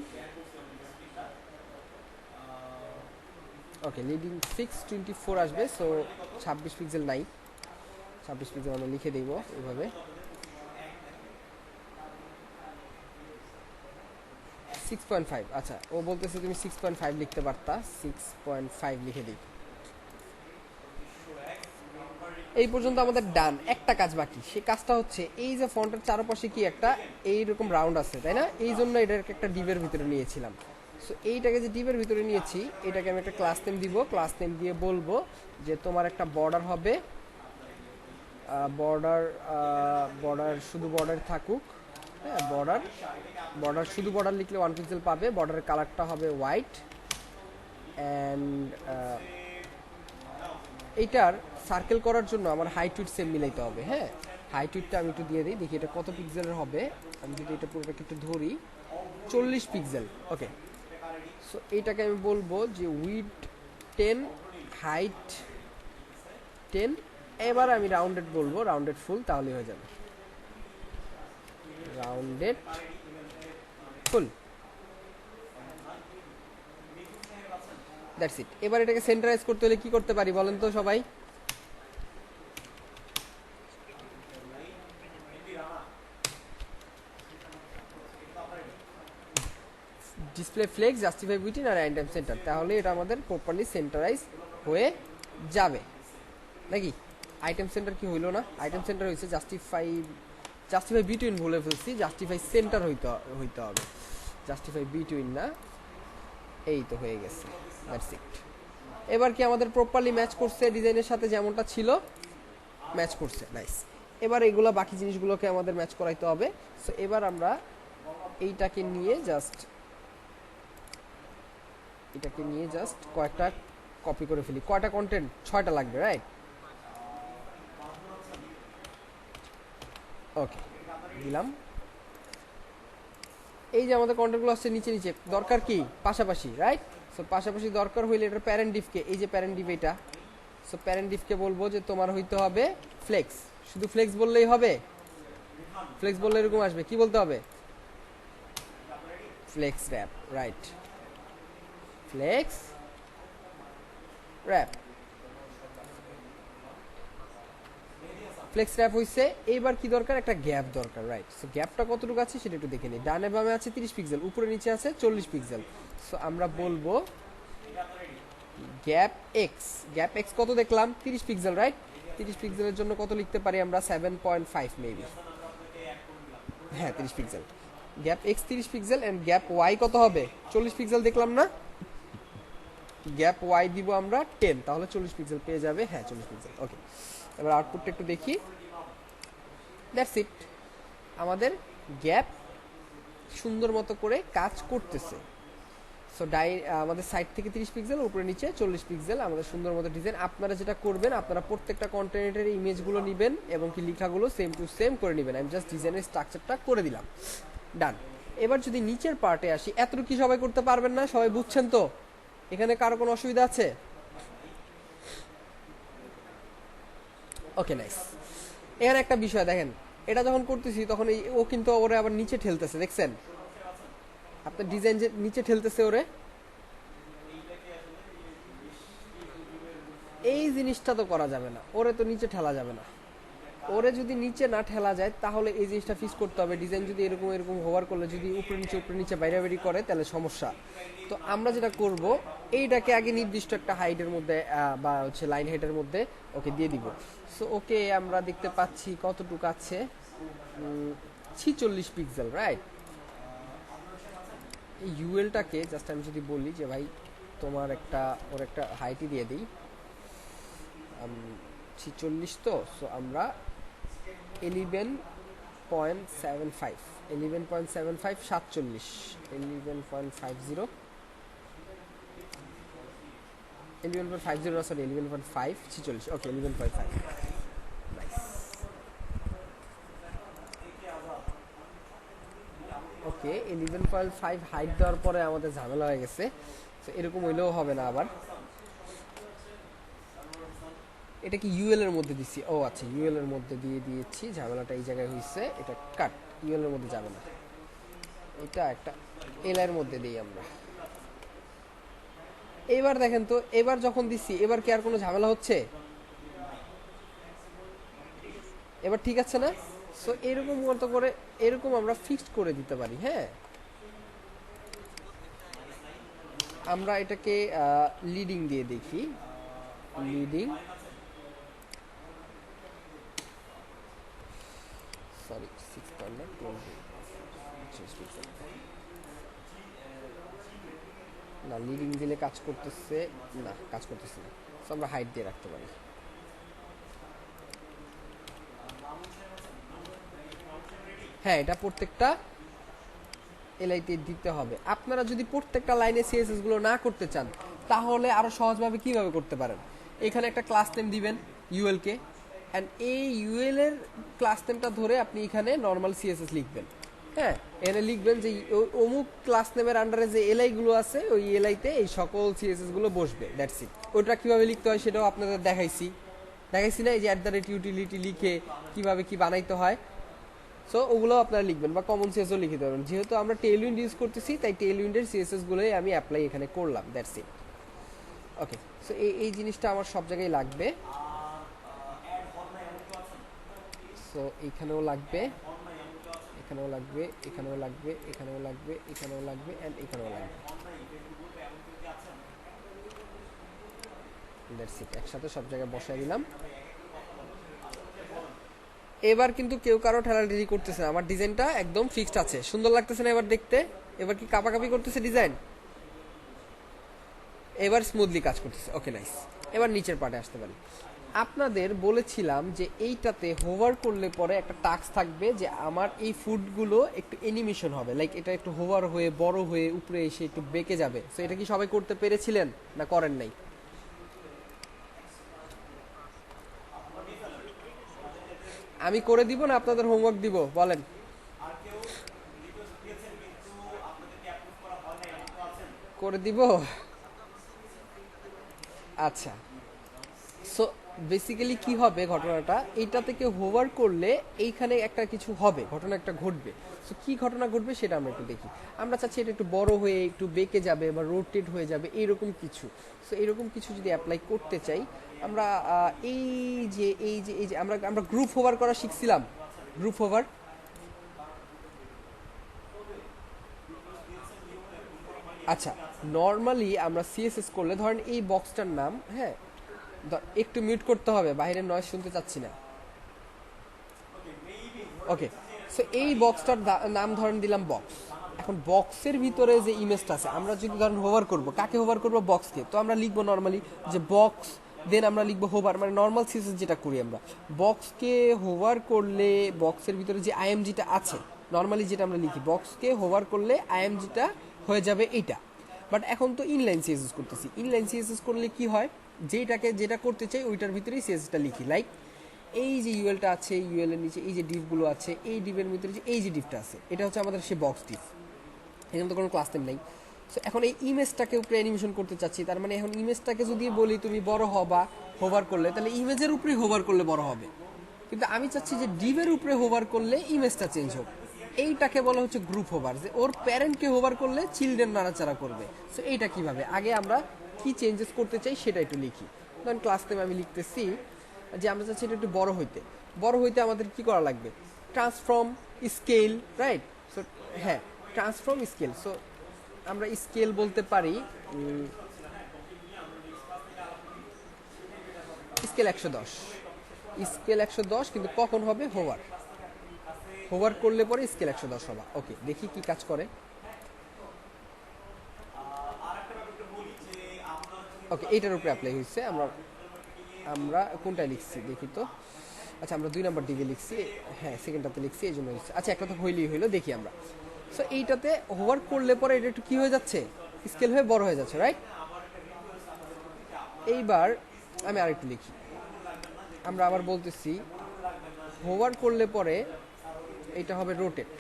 ওকে, লিডিং 624 আসবে, সো 26 পিক্সেল নাই, 26 পিক্সেল আমরা লিখে দিব এইভাবে। 6.5, আচ্ছা ও বলতেছে তুমি 6.5 লিখতে পারতা, 6.5 লিখে দিই। এই পর্যন্ত আমাদের ডান। একটা কাজ বাকি, সেই কাজটা হচ্ছে এই যে ফন্টের চারপাশে কি একটা এইরকম রাউন্ড আছে তাই না, এই জন্য এটাকে একটা ডিভের ভিতরে নিয়েছিলাম। সো এইটাকে যে ডিভের ভিতরে নিয়েছি, এটাকে আমি একটা ক্লাস নেম দিব, ক্লাস নেম দিয়ে বলবো যে তোমার একটা বর্ডার হবে, বর্ডার বর্ডার শুধু বর্ডার থাকুক, হ্যাঁ বর্ডার, বর্ডার শুধু বর্ডার লিখলে 1 পিক্সেল পাবে। বর্ডারের কালারটা হবে হোয়াইট অ্যান্ড এইটার সার্কেল করার জন্য আমার হাইট উইডথ সেম মিলাইতে হবে। হ্যাঁ, হাইট উইডথটা আমি একটু দিয়ে দিই, দেখি এটা কত পিক্সেলের হবে। আমি যদি এটা পুরোটাকে একটু ধরি, 40 পিক্সেল। ওকে, সো এইটাকে আমি বলবো যে উইডথ 10, হাইট 10। এবার আমি রাউন্ডেড বলবো, রাউন্ডেড ফুল, তাহলে হয়ে যাবে রাউন্ডেড ফুল। That's it. এবার এটাকে সেন্টারাইজ করতে হলে কি করতে পারি বলেন তো সবাই? ডিসপ্লে ফ্লেক্স, জাস্টিফাই উইথিন আর আইটেম সেন্টার, তাহলে এটা আমাদের প্রপারলি সেন্টারাইজ হয়ে যাবে নাকি? আইটেম সেন্টার কি হইলো না? আইটেম সেন্টার হয়েছে, জাস্টিফাই বিটুইন বলে ফেলছি, জাস্টিফাই সেন্টার হইতে হবে, জাস্টিফাই বিটুইন না। এই তো হয়ে গেছে, দ্যাটস ইট। এবার কি আমাদের প্রপারলি ম্যাচ করছে ডিজাইনের সাথে, যেমনটা ছিল ম্যাচ করছে, নাইস। এবার এগুলো বাকি জিনিসগুলোকে আমাদের ম্যাচ করাইতে হবে। সো এবার আমরা এইটাকে নিয়ে জাস্ট কয়েকটা কপি করে ফেলি। কয়টা কন্টেন্ট? 6টা লাগবে, রাইট? ওকে, দিলাম। এই যে আমাদের কন্টেন্টগুলো আসছে নিচে নিচে, দরকার কি পাশাপাশি, রাইট? সো পাশাপাশি দরকার হইলে এটা প্যারেন্ট ডিফকে, এই যে প্যারেন্ট ডিফ এটা, সো প্যারেন্ট ডিফকে বলবো যে তোমার হইতে হবে ফ্লেক্স। শুধু ফ্লেক্স বললেই হবে? ফ্লেক্স বললে এরকম আসবে, কি বলতে হবে? Flex wrap, right, flex wrap. Flex wrap হইছে। এইবার কি দরকার? একটা গ্যাপ দরকার, রাইট? সো গ্যাপটা কতটুকু আছে সেটা একটু দেখে নিই। ডানে বামে আছে 30 পিক্সেল, উপরে নিচে আছে 40 পিক্সেল। সো আমরা বলবো গ্যাপ এক্স। গ্যাপ এক্স কত দেখলাম? 30 পিক্সেল, রাইট? 30 পিক্সেলের জন্য কত লিখতে পারি আমরা? 7.5 মেবি, হ্যাঁ 30 pixel. Gap X 30 pixel and gap Y কত হবে? 40 পিক্সেল দেখলাম না? গ্যাপ ওয়াই দিব আমরা 10, তাহলে 40 পিক্সেল পেয়ে যাবে। হ্যাঁ 40 পিক্সেল। ওকে, এবার আউটপুটটা একটু দেখি। দ্যাটস ইট, আমাদের গ্যাপ সুন্দর মতো করে কাজ করতেছে। সো আমাদের সাইড থেকে 30 পিক্সেল, উপরে নিচে 40 পিক্সেল, আমাদের সুন্দর মতো ডিজাইন। আপনারা যেটা করবেন, আপনারা প্রত্যেকটা কন্টেন্টের ইমেজগুলো নেবেন এবং কি লেখাগুলো সেম টু সেম করে নেবেন। আমি জাস্ট ডিজাইনের স্ট্রাকচারটা করে দিলাম, ডান। এবার যদি নিচের পার্টে আসি, এতটুকু কি সবাই করতে পারবেন না? সবাই বুঝছেন তো? এখানে কারো কোনো অসুবিধা আছে? ওকে, নাইস। এখানে একটা বিষয় দেখেন, এটা যখন করতেছি তখন ও কিন্তু ওরে আবার নিচে ঠেলতেছে, দেখছেন? আপনার ডিজাইন যে নিচে ঠেলতেছে ওরে, এই জিনিসটা তো করা যাবে না, ওরে তো নিচে ঠেলা যাবে না। ওরে যদি নিচে না ঠেলা যায় তাহলে এই জিনিসটা ফিক্স করতে হবে। ডিজাইন যদি এরকম এরকম হোভার করলে যদি উপরে নিচে বাইরে বাইরে করে তাহলে সমস্যা। তো আমরা যেটা করব, এইটাকে আগে নির্দিষ্ট একটা হাইটের মধ্যে বা হচ্ছে লাইন হাইটের মধ্যে ওকে দিয়ে দিব। সো ওকে আমরা দেখতে পাচ্ছি কতটুকু আছে, 46 পিক্সেল, রাইট? এই ইউএলটাকে জাস্ট আমি যদি বলি যে ভাই তোমার ওর একটা হাইটই দিয়ে দিই, 46 তো। সো আমরা 11.75 11.75 47 11.50 11.50 সরি 11.5 46। ওকে, 11.5, নাইস। ওকে, 11.5 হাইট দেওয়ার পরে আমাদের ঝামেলা হয়ে গেছে। তো এরকম হইলেও হবে না আবার। এটা কি ইউএল এর মধ্যে দিছি? ও আচ্ছা, ইউএল এর মধ্যে দিয়ে দিয়েছি, ঝামেলাটা এই জায়গায় হয়েছে। এটা কাট, ইউএল এর মধ্যে যাবে না, এটা একটা এল এর মধ্যে দিই আমরা। এবার দেখেন তো, এবার যখন দিচ্ছি এবার কি আর কোনো ঝামেলা হচ্ছে? এবার ঠিক আছে না? সো এরকম মতো করে এরকম আমরা ফিক্সড করে দিতে পারি। হ্যাঁ, আমরা এটাকে লিডিং দিয়ে দেখি। লিডিং, সরি 6.20 না, লিডিং দিলে কাজ করতেছে না, কাজ করতেছে না। সো আমরা হাইট দিয়ে রাখতে পারি। হ্যাঁ, এটা প্রত্যেকটা এলআইতে দিতে হবে। আপনারা যদি প্রত্যেকটা লাইনে সিএসএস গুলো না করতে চান তাহলে আরো সহজভাবে কিভাবে করতে পারেন, এখানে একটা ক্লাস নেম দিবেন ইউএল কে, এন্ড এই ইউএল এর ক্লাস নেমটা ধরে আপনি এখানে নরমাল সিএসএস লিখবেন। হ্যাঁ, এখানে লিখবেন যে অমুক ক্লাস নেমের আন্ডারে যে এলআই গুলো আছে ওই এলআইতে এই সকল সিএসএস গুলো বসবে, দ্যাটস ইট। ওটা কিভাবে লিখতে হয় সেটাও আপনাদের দেখাইছি না, এই যে @ইউটিলিটি লিখে কিভাবে কি বানাইতে হয়। সো ওগুলো আপনারা লিখবেন, বা কমন সিএসও লিখে দেবেন। যেহেতু আমরা টেইলউইন্ড ইউজ করতেছি তাই টেইলউইন্ডের সিএসএস গুলোই আমি অ্যাপ্লাই এখানে করলাম, দ্যাটস ইট। ওকে, সো এই জিনিসটা আমার সব জায়গায় লাগবে। সো এইখানেও লাগবে, এখানেও লাগবে, এখানেও লাগবে, এখানেও লাগবে, এখানেও লাগবে, এন্ড এখানেও লাগবে। দ্যাটস ইট, একসাথে সব জায়গায় বসাই দিলাম। এবার কিন্তু কেউ কারো ঠেলাঠেলি করতেছে না, আমার ডিজাইনটা একদম ফিক্সড আছে। সুন্দর লাগতেছে না এবার দেখতে? এবার কি কাপাকাপি করতেছে ডিজাইন? এবার স্মুথলি কাজ করতেছে। ওকে, নাইস। এবার নিচের পার্টে আসতে পারি। আপনাদের বলেছিলাম যে এইটাতে হোভার করলে পরে একটা টাস্ক থাকবে যে আমার এই ফুডগুলো একটু অ্যানিমেশন হবে, লাইক এটা একটু হোভার হয়ে বড় হয়ে উপরে এসে একটু বেঁকে যাবে। সো এটা কি সবাই করতে পেরেছিলেন না করেন নাই? আমি করে দিব না আপনাদের হোমওয়ার্ক দিব, বলেন? করে দিব। আচ্ছা, সো বেসিক্যালি কি হবে ঘটনাটা, এইটা থেকে হোভার করলে এইখানে একটা কিছু হবে, ঘটনা একটা ঘটবে। সো কি ঘটনা ঘটবে সেটা আমরা একটু দেখি। আমরা চাচ্ছি এটা একটু বড় হয়ে একটু বেঁকে যাবে বা রোটেট হয়ে যাবে, এইরকম কিছু। সো এরকম কিছু যদি অ্যাপ্লাই করতে চাই আমরা, এই যে আমরা গ্রুপ হোভার করা শিখছিলাম, গ্রুপ হোভার। আচ্ছা, নর্মালি আমরা সিএসএস করলে ধরেন এই বক্সটার নাম, হ্যাঁ একটু মিউট করতে হবে, বাইরের নয়েজ শুনতে চাচ্ছি না। ওকে, সো এই বক্সটার নাম ধরেন দিলাম বক্স। এখন বক্সের ভিতরে যে ইমেজটা আছে আমরা যদি ধরেন হোভার করব, কাকে হোভার করব? বক্সকে। তো আমরা লিখবো নর্মালি যে বক্স, দেন আমরা লিখবো হোভার, মানে নর্মাল সিএসএস যেটা করি আমরা। বক্সকে হোভার করলে বক্সের ভিতরে যে আইএমজিটা আছে, নর্মালি যেটা আমরা লিখি, বক্সকে হোভার করলে আইএমজিটা হয়ে যাবে এইটা। বাট এখন তো ইনলাইন সিএসএস করতেছি। ইনলাইন সিএসএস করলে কি হয়, যেটা করতে চাই ওইটার ভিতরেই সিএসএসটা লিখি। লাইক এই যে ইউএলটা আছে, ইউএল এর নিচে এই যে ডিভগুলো আছে, এই ডিভের ভিতরে যে এই যে ডিভটা আছে, এটা হচ্ছে আমাদের সেই বক্স ডিভ। এখানে তো কোনো ক্লাস নেম নেই। সো এখন এই ইমেজটাকে উপরে অ্যানিমেশন করতে চাচ্ছি, তার মানে এখন ইমেজটাকে যদি বলি তুমি বড় হবা হোভার করলে, তাহলে ইমেজের উপরেই হোভার করলে বড় হবে। কিন্তু আমি চাচ্ছি যে ডিভের উপরে হোভার করলে ইমেজটা চেঞ্জ হোক। এইটাকে বলা হচ্ছে গ্রুপ হোভার, যে ওর প্যারেন্টকে হোভার করলে চিলড্রেন নাড়াচাড়া করবে। সো এইটা কিভাবে, আগে আমরা কি চেঞ্জেস করতে চাই সেটা একটু লিখি। ধরেন ক্লাস নেম আমি লিখতেছি যে আমরা চাচ্ছি এটা একটু বড় হইতে আমাদের কি করা লাগবে? Transform scale, right? সো হ্যাঁ, ট্রান্সফর্ম স্কেল। সো আমরা স্কেল বলতে পারি স্কেল 110, স্কেল 110, কিন্তু কখন হবে? হোভার করলে পরে স্কেল 110 হবা। ওকে, দেখি কি কাজ করে। ওকে, এইটার উপরে অ্যাপ্লাই হয়েছে। আমরা কোনটায় লিখছি দেখি তো। আচ্ছা, আমরা 2 নম্বর ডিভে লিখছি, হ্যাঁ সেকেন্ডটাতে লিখছি, এই জন্য লিখছি। আচ্ছা, একটা তো হইলেই হইলো, দেখি আমরা। সো এইটাতে হোভার করলে পরে এটা একটু কি হয়ে যাচ্ছে, স্কেল হয়ে বড় হয়ে যাচ্ছে, রাইট? এইবার আমি আরেকটু লিখি। আমরা আবার বলতেছি হোভার করলে পরে এটা হবে রোটেট।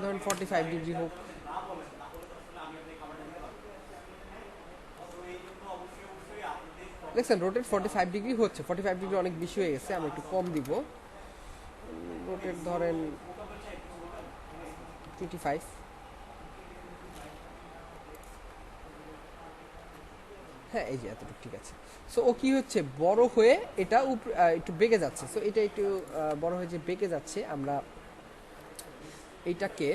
ধরেন 45 ডিগ্রি হোক। দেখছেন রোটেট 45 ডিগ্রি হচ্ছে। 45 ডিগ্রি অনেক বেশি হয়ে গেছে, আমরা একটু কম দিব। রোটেট ধরেন 25। হ্যাঁ এই যে এতটুকু ঠিক আছে। সো ও কি হচ্ছে বড় হয়ে এটা একটু বেঁকে যাচ্ছে। সো এটা একটু বড় হয়ে যে বেঁকে যাচ্ছে, আমরা এইটাকে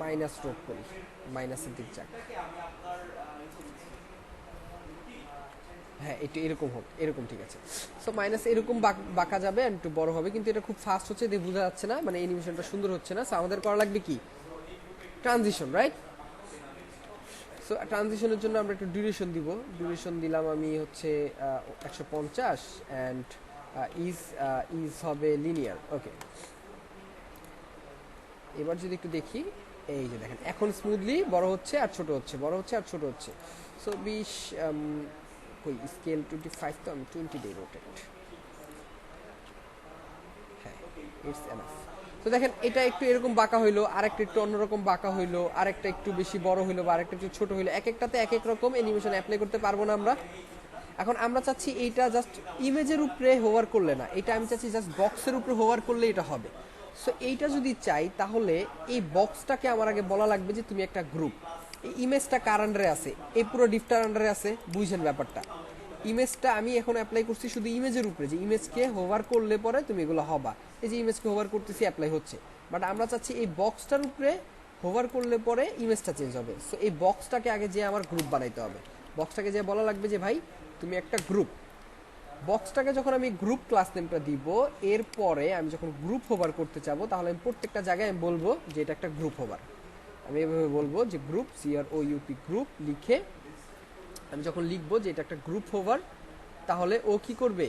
মাইনাস রোড করি, মাইনাসের দিক যাক। হ্যাঁ একটু এরকম হোক, এরকম ঠিক আছে। সো মাইনাস এরকম বাঁকা যাবে, একটু বড় হবে, কিন্তু এটা খুব ফাস্ট হচ্ছে, দেখে বোঝা যাচ্ছে না, মানে অ্যানিমেশনটা সুন্দর হচ্ছে না। সো আমাদের করা লাগবে কি ট্রানজিশন, রাইট? সো ট্রানজিশনের জন্য আমরা একটু ডিউরেশন দিব। ডিউরেশন দিলাম আমি হচ্ছে 150 অ্যান্ড ইজ হবে লিনিয়ার। ওকে, এবার যদি একটু দেখি, এই যে দেখেন এখন স্মুথলি বড় হচ্ছে আর ছোট হচ্ছে, বড় হচ্ছে আর ছোট হচ্ছে। সো 20 কই স্কেল 25 তো আমি 20 দিয়ে রোটেট। হ্যাঁ ইটস এনাফ। তো দেখেন এটা একটু এরকম বাঁকা হইলো, আরেকটা একটু অন্যরকম বাঁকা হইলো, আরেকটা একটু বেশি বড় হইলো, বা আরেকটা একটু ছোট হইলো। এক একটাতে এক এক রকম অ্যানিমেশন অ্যাপ্লাই করতে পারবো না আমরা। এখন আমরা চাচ্ছি এইটা জাস্ট ইমেজের উপরে হোভার করলে না, এটা আমি চাচ্ছি জাস্ট বক্সের উপরে হোভার করলে এটা হবে। সো এইটা যদি চাই তাহলে এই বক্সটাকে আমার আগে বলা লাগবে যে তুমি একটা গ্রুপ। এই ইমেজটা কার আন্ডারে আছে? এই পুরো ডিফটার আন্ডারে আছে, বুঝছেন ব্যাপারটা? ইমেজটা আমি এখন অ্যাপ্লাই করছি শুধু ইমেজের উপরে, যে ইমেজকে হোভার করলে পরে তুমি এগুলো হবা। এই যে ইমেজকে হোভার করতেছি অ্যাপ্লাই হচ্ছে, বাট আমরা চাচ্ছি এই বক্সটার উপরে হোভার করলে পরে ইমেজটা চেঞ্জ হবে। সো এই বক্সটাকে আগে যে আমার গ্রুপ বানাইতে হবে, বক্সটাকে যে বলা লাগবে যে ভাই তুমি একটা গ্রুপ। বক্সটাকে যখন আমি গ্রুপ ক্লাস নেমটা দিব, এরপরে আমি যখন গ্রুপ হোভার করতে চাবো, তাহলে আমি প্রত্যেকটা জায়গায় আমি বলবো যে এটা একটা গ্রুপ হোভার। আমি এভাবে বলবো যে গ্রুপ CROUP গ্রুপ লিখে আমি যখন লিখবো যে এটা একটা গ্রুপ হোভার, তাহলে ও কি করবে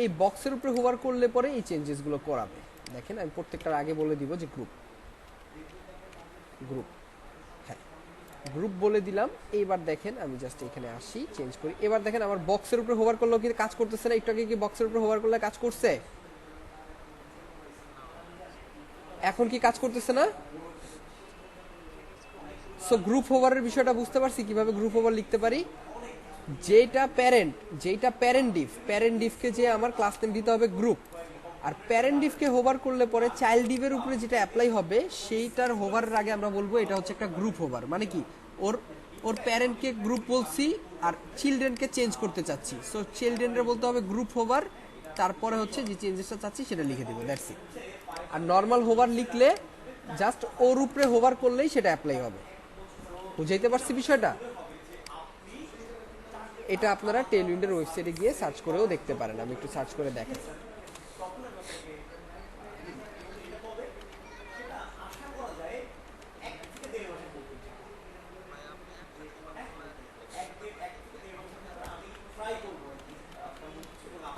এই বক্সের উপরে হোভার করলে পরে এই চেঞ্জেসগুলো করাবে। দেখেন আমি প্রত্যেকটার আগে বলে দিব যে গ্রুপ গ্রুপ, হ্যাঁ গ্রুপ বলে দিলাম। এইবার দেখেন আমি জাস্ট এখানে আসি, চেঞ্জ করি। এবার দেখেন আমার বক্সের উপরে হোভার করলেও কি কাজ করতেছে না? একটু আগে কি বক্সের উপরে হোভার করলে কাজ করছে? এখন কি কাজ করতেছে না? সো গ্রুপ হোভারের বিষয়টা বুঝতে পারছি, কিভাবে গ্রুপ হোভার লিখতে পারি। যেটা প্যারেন্ট ডিফকে যে আমার ক্লাস নেম দিতে হবে গ্রুপ, আর প্যারেন্ট ডিফকে হোভার করলে পরে চাইল্ড ডিভের উপরে যেটা অ্যাপ্লাই হবে সেইটার হোভারের আগে আমরা বলবো এটা হচ্ছে একটা গ্রুপ হোভার। মানে কি ওর ওর প্যারেন্টকে গ্রুপ বলছি আর চিলড্রেনকে চেঞ্জ করতে চাচ্ছি, সো চিলড্রেনরা বলতে হবে গ্রুপ হোভার, তারপরে হচ্ছে যে চেঞ্জেসটা চাচ্ছি সেটা লিখে দেবো, দ্যাটস ইট। আর নর্মাল হোভার লিখলে জাস্ট ওর উপরে হোভার করলেই সেটা অ্যাপ্লাই হবে। বুঝাইতে পারছি বিষয়টা? এটা আপনারা টেলউইন্ডের ওয়েবসাইটে গিয়ে সার্চ করেও দেখতে পারেন। আমি একটু সার্চ করে দেখাই।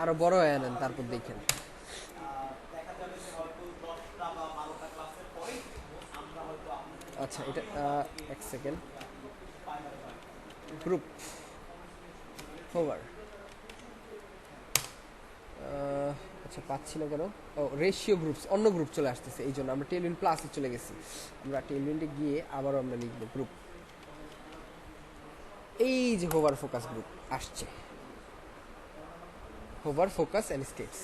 আরো বড় হয়ে নেন, তারপর দেখেন। আচ্ছা এটা এক সেকেন্ড, গ্রুপ হোভার, আচ্ছা পাচ্ছি না কেন? ও রেশিও গ্রুপস, অন্য গ্রুপ চলে আসতেছে, এই জন্য আমরা টেলউইন্ড প্লাসে চলে গেছি। আমরা টেলউইন্ডে গিয়ে আবারও আমরা লিখবো গ্রুপ। এই যে হোভার ফোকাস গ্রুপ আসছে, হোভার ফোকাস অ্যান্ড স্কেটস।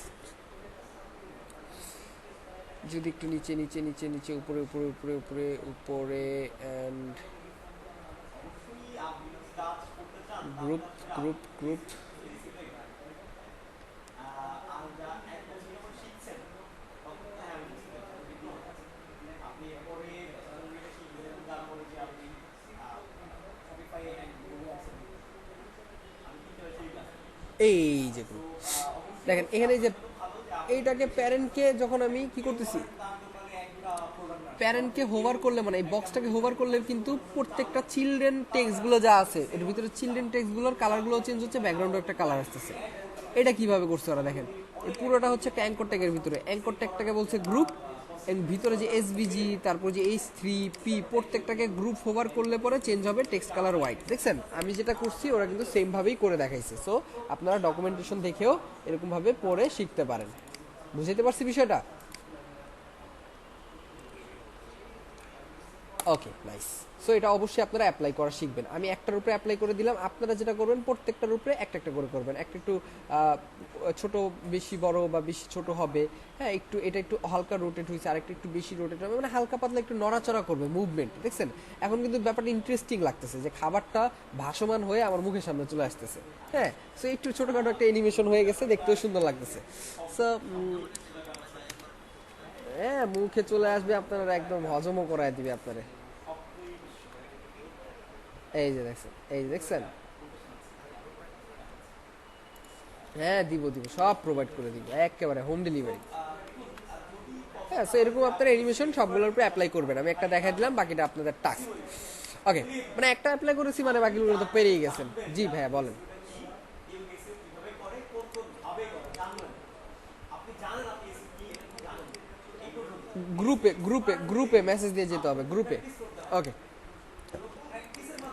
যদি একটু নিচে নিচে নিচে নিচে উপরে উপরে উপরে উপরে উপরে অ্যান্ড গ্রুপ গ্রুপ গ্রুপ, এই যে গ্রুপ দেখেন এখানে যে এইটাকে প্যারেন্টকে যখন আমি কি করতেছি, প্যারেন্টকে হোভার করলে মানে এই বক্সটাকে হোভার করলে কিন্তু প্রত্যেকটা চিলড্রেন টেক্সটগুলো যা আছে এর ভিতরে চিলড্রেন টেক্সটগুলোর কালারগুলো চেঞ্জ হচ্ছে, ব্যাকগ্রাউন্ডে একটা কালার আসতেছে। এটা কিভাবে করছে ওরা দেখেন, এই পুরোটা হচ্ছে একটা অ্যাঙ্কর ট্যাগের ভিতরে, অ্যাঙ্কর ট্যাগটাকে বলছে গ্রুপ, এর ভিতরে যে SVG তারপর যে H3P প্রত্যেকটাকে গ্রুপ হোভার করলে পরে চেঞ্জ হবে টেক্সট কালার হোয়াইট। দেখছেন আমি যেটা করছি ওরা কিন্তু সেম ভাবেই করে দেখাইছে। সো আপনারা ডকুমেন্টেশন দেখেও এরকম ভাবে পড়ে শিখতে পারেন। বুঝাইতে পারছি বিষয়টা? Okay nice. সো এটা অবশ্যই আপনারা অ্যাপ্লাই করা শিখবেন। আমি একটার উপরে অ্যাপ্লাই করে দিলাম, আপনারা যেটা করবেন প্রত্যেকটার উপরে একটা একটা করে করবেন। একটা একটু ছোট বেশি বড় বা বেশি ছোট হবে, হ্যাঁ একটু এটা একটু হালকা রোটেট হয়েছে, আরেকটা একটু বেশি রোটেট হবে, মানে হালকা পাতলা একটু নড়াচড়া করবে, মুভমেন্ট দেখছেন। এখন কিন্তু ব্যাপারটা ইন্টারেস্টিং লাগতেছে যে খাবারটা ভাসমান হয়ে আমার মুখের সামনে চলে আসতেছে। হ্যাঁ, সো একটু ছোটখাটো একটা অ্যানিমেশন হয়ে গেছে, দেখতেও সুন্দর লাগতেছে। সো হ্যাঁ, মুখে চলে আসবে, আপনারা একদম হজমও করায় দিবে আপনারে। এই যে দেখছেন, এই যে দেখছেন। হ্যাঁ দিব দিব, সব প্রোভাইড করে দিব একেবারে, হোম ডেলিভারি। হ্যাঁ, সো এরকম আপনারা অ্যানিমেশন সবগুলোর উপরে অ্যাপ্লাই করবেন। আমি একটা দেখাই দিলাম, বাকিটা আপনাদের টাস্ক। ওকে, মানে একটা অ্যাপ্লাই করেছি মানে বাকিগুলো তো পেরিয়ে গেছেন। জি ভাইয়া বলেন। গ্রুপে গ্রুপে গ্রুপে মেসেজ দিয়ে যেতে হবে, গ্রুপে। ওকে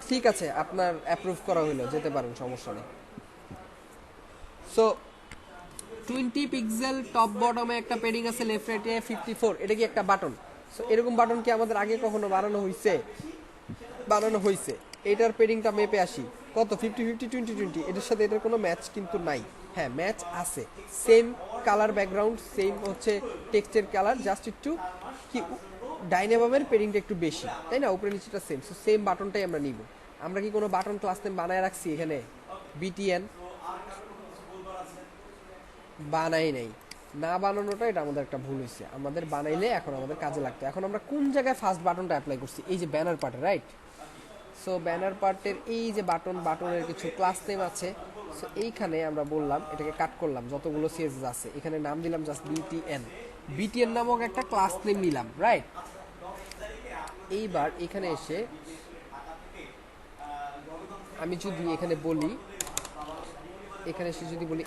ঠিক আছে, আপনার অ্যাপ্রুভ করা হইলো, যেতে পারেন, সমস্যা নেই। সো 20 পিক্সেল টপ বটমে একটা পেডিং আছে, লেফট রাইটে 54, এটা কি একটা বাটন? সো এরকম বাটন কি আমাদের আগে কখনো বানানো হয়েছে? বানানো হয়েছে। এটার পেডিংটা মেপে আসি কত, 50-50 20-20, এটার সাথে এটার কোনো ম্যাচ কিন্তু নাই। হ্যাঁ ম্যাচ আছে, সেম কালার ব্যাকগ্রাউন্ড, সেম হচ্ছে টেক্সটের কালার, জাস্ট একটু কি ডাইনামামের পেডিংটা একটু বেশি, তাই না? উপরে নিচেটা সেম, সো সেম বাটনটাই আমরা নিব। আমরা কি কোনো বাটন ক্লাস নেম বানায় রাখছি এখানে? বিটিএন বানাই নাই, না বানানোটা এটা আমাদের একটা ভুল হয়েছে। আমাদের বানাইলে এখন আমাদের কাজে লাগতো। এখন আমরা কোন জায়গায় ফার্স্ট বাটনটা অ্যাপ্লাই করছি? এই যে ব্যানার পার্টে, রাইট? সো ব্যানার পার্টের এই যে বাটনের কিছু ক্লাস নেম আছে। সো এইখানে আমরা বললাম, এটাকে কাট করলাম, যতগুলো সিএসএস আছে এখানে নাম দিলাম জাস্ট বিটিএন। বিটিএন নামক একটা ক্লাস নেম নিলাম, রাইট? এইবার এখানে এসে আমি যদি এখানে বলি, এখানে এসে যদি বলি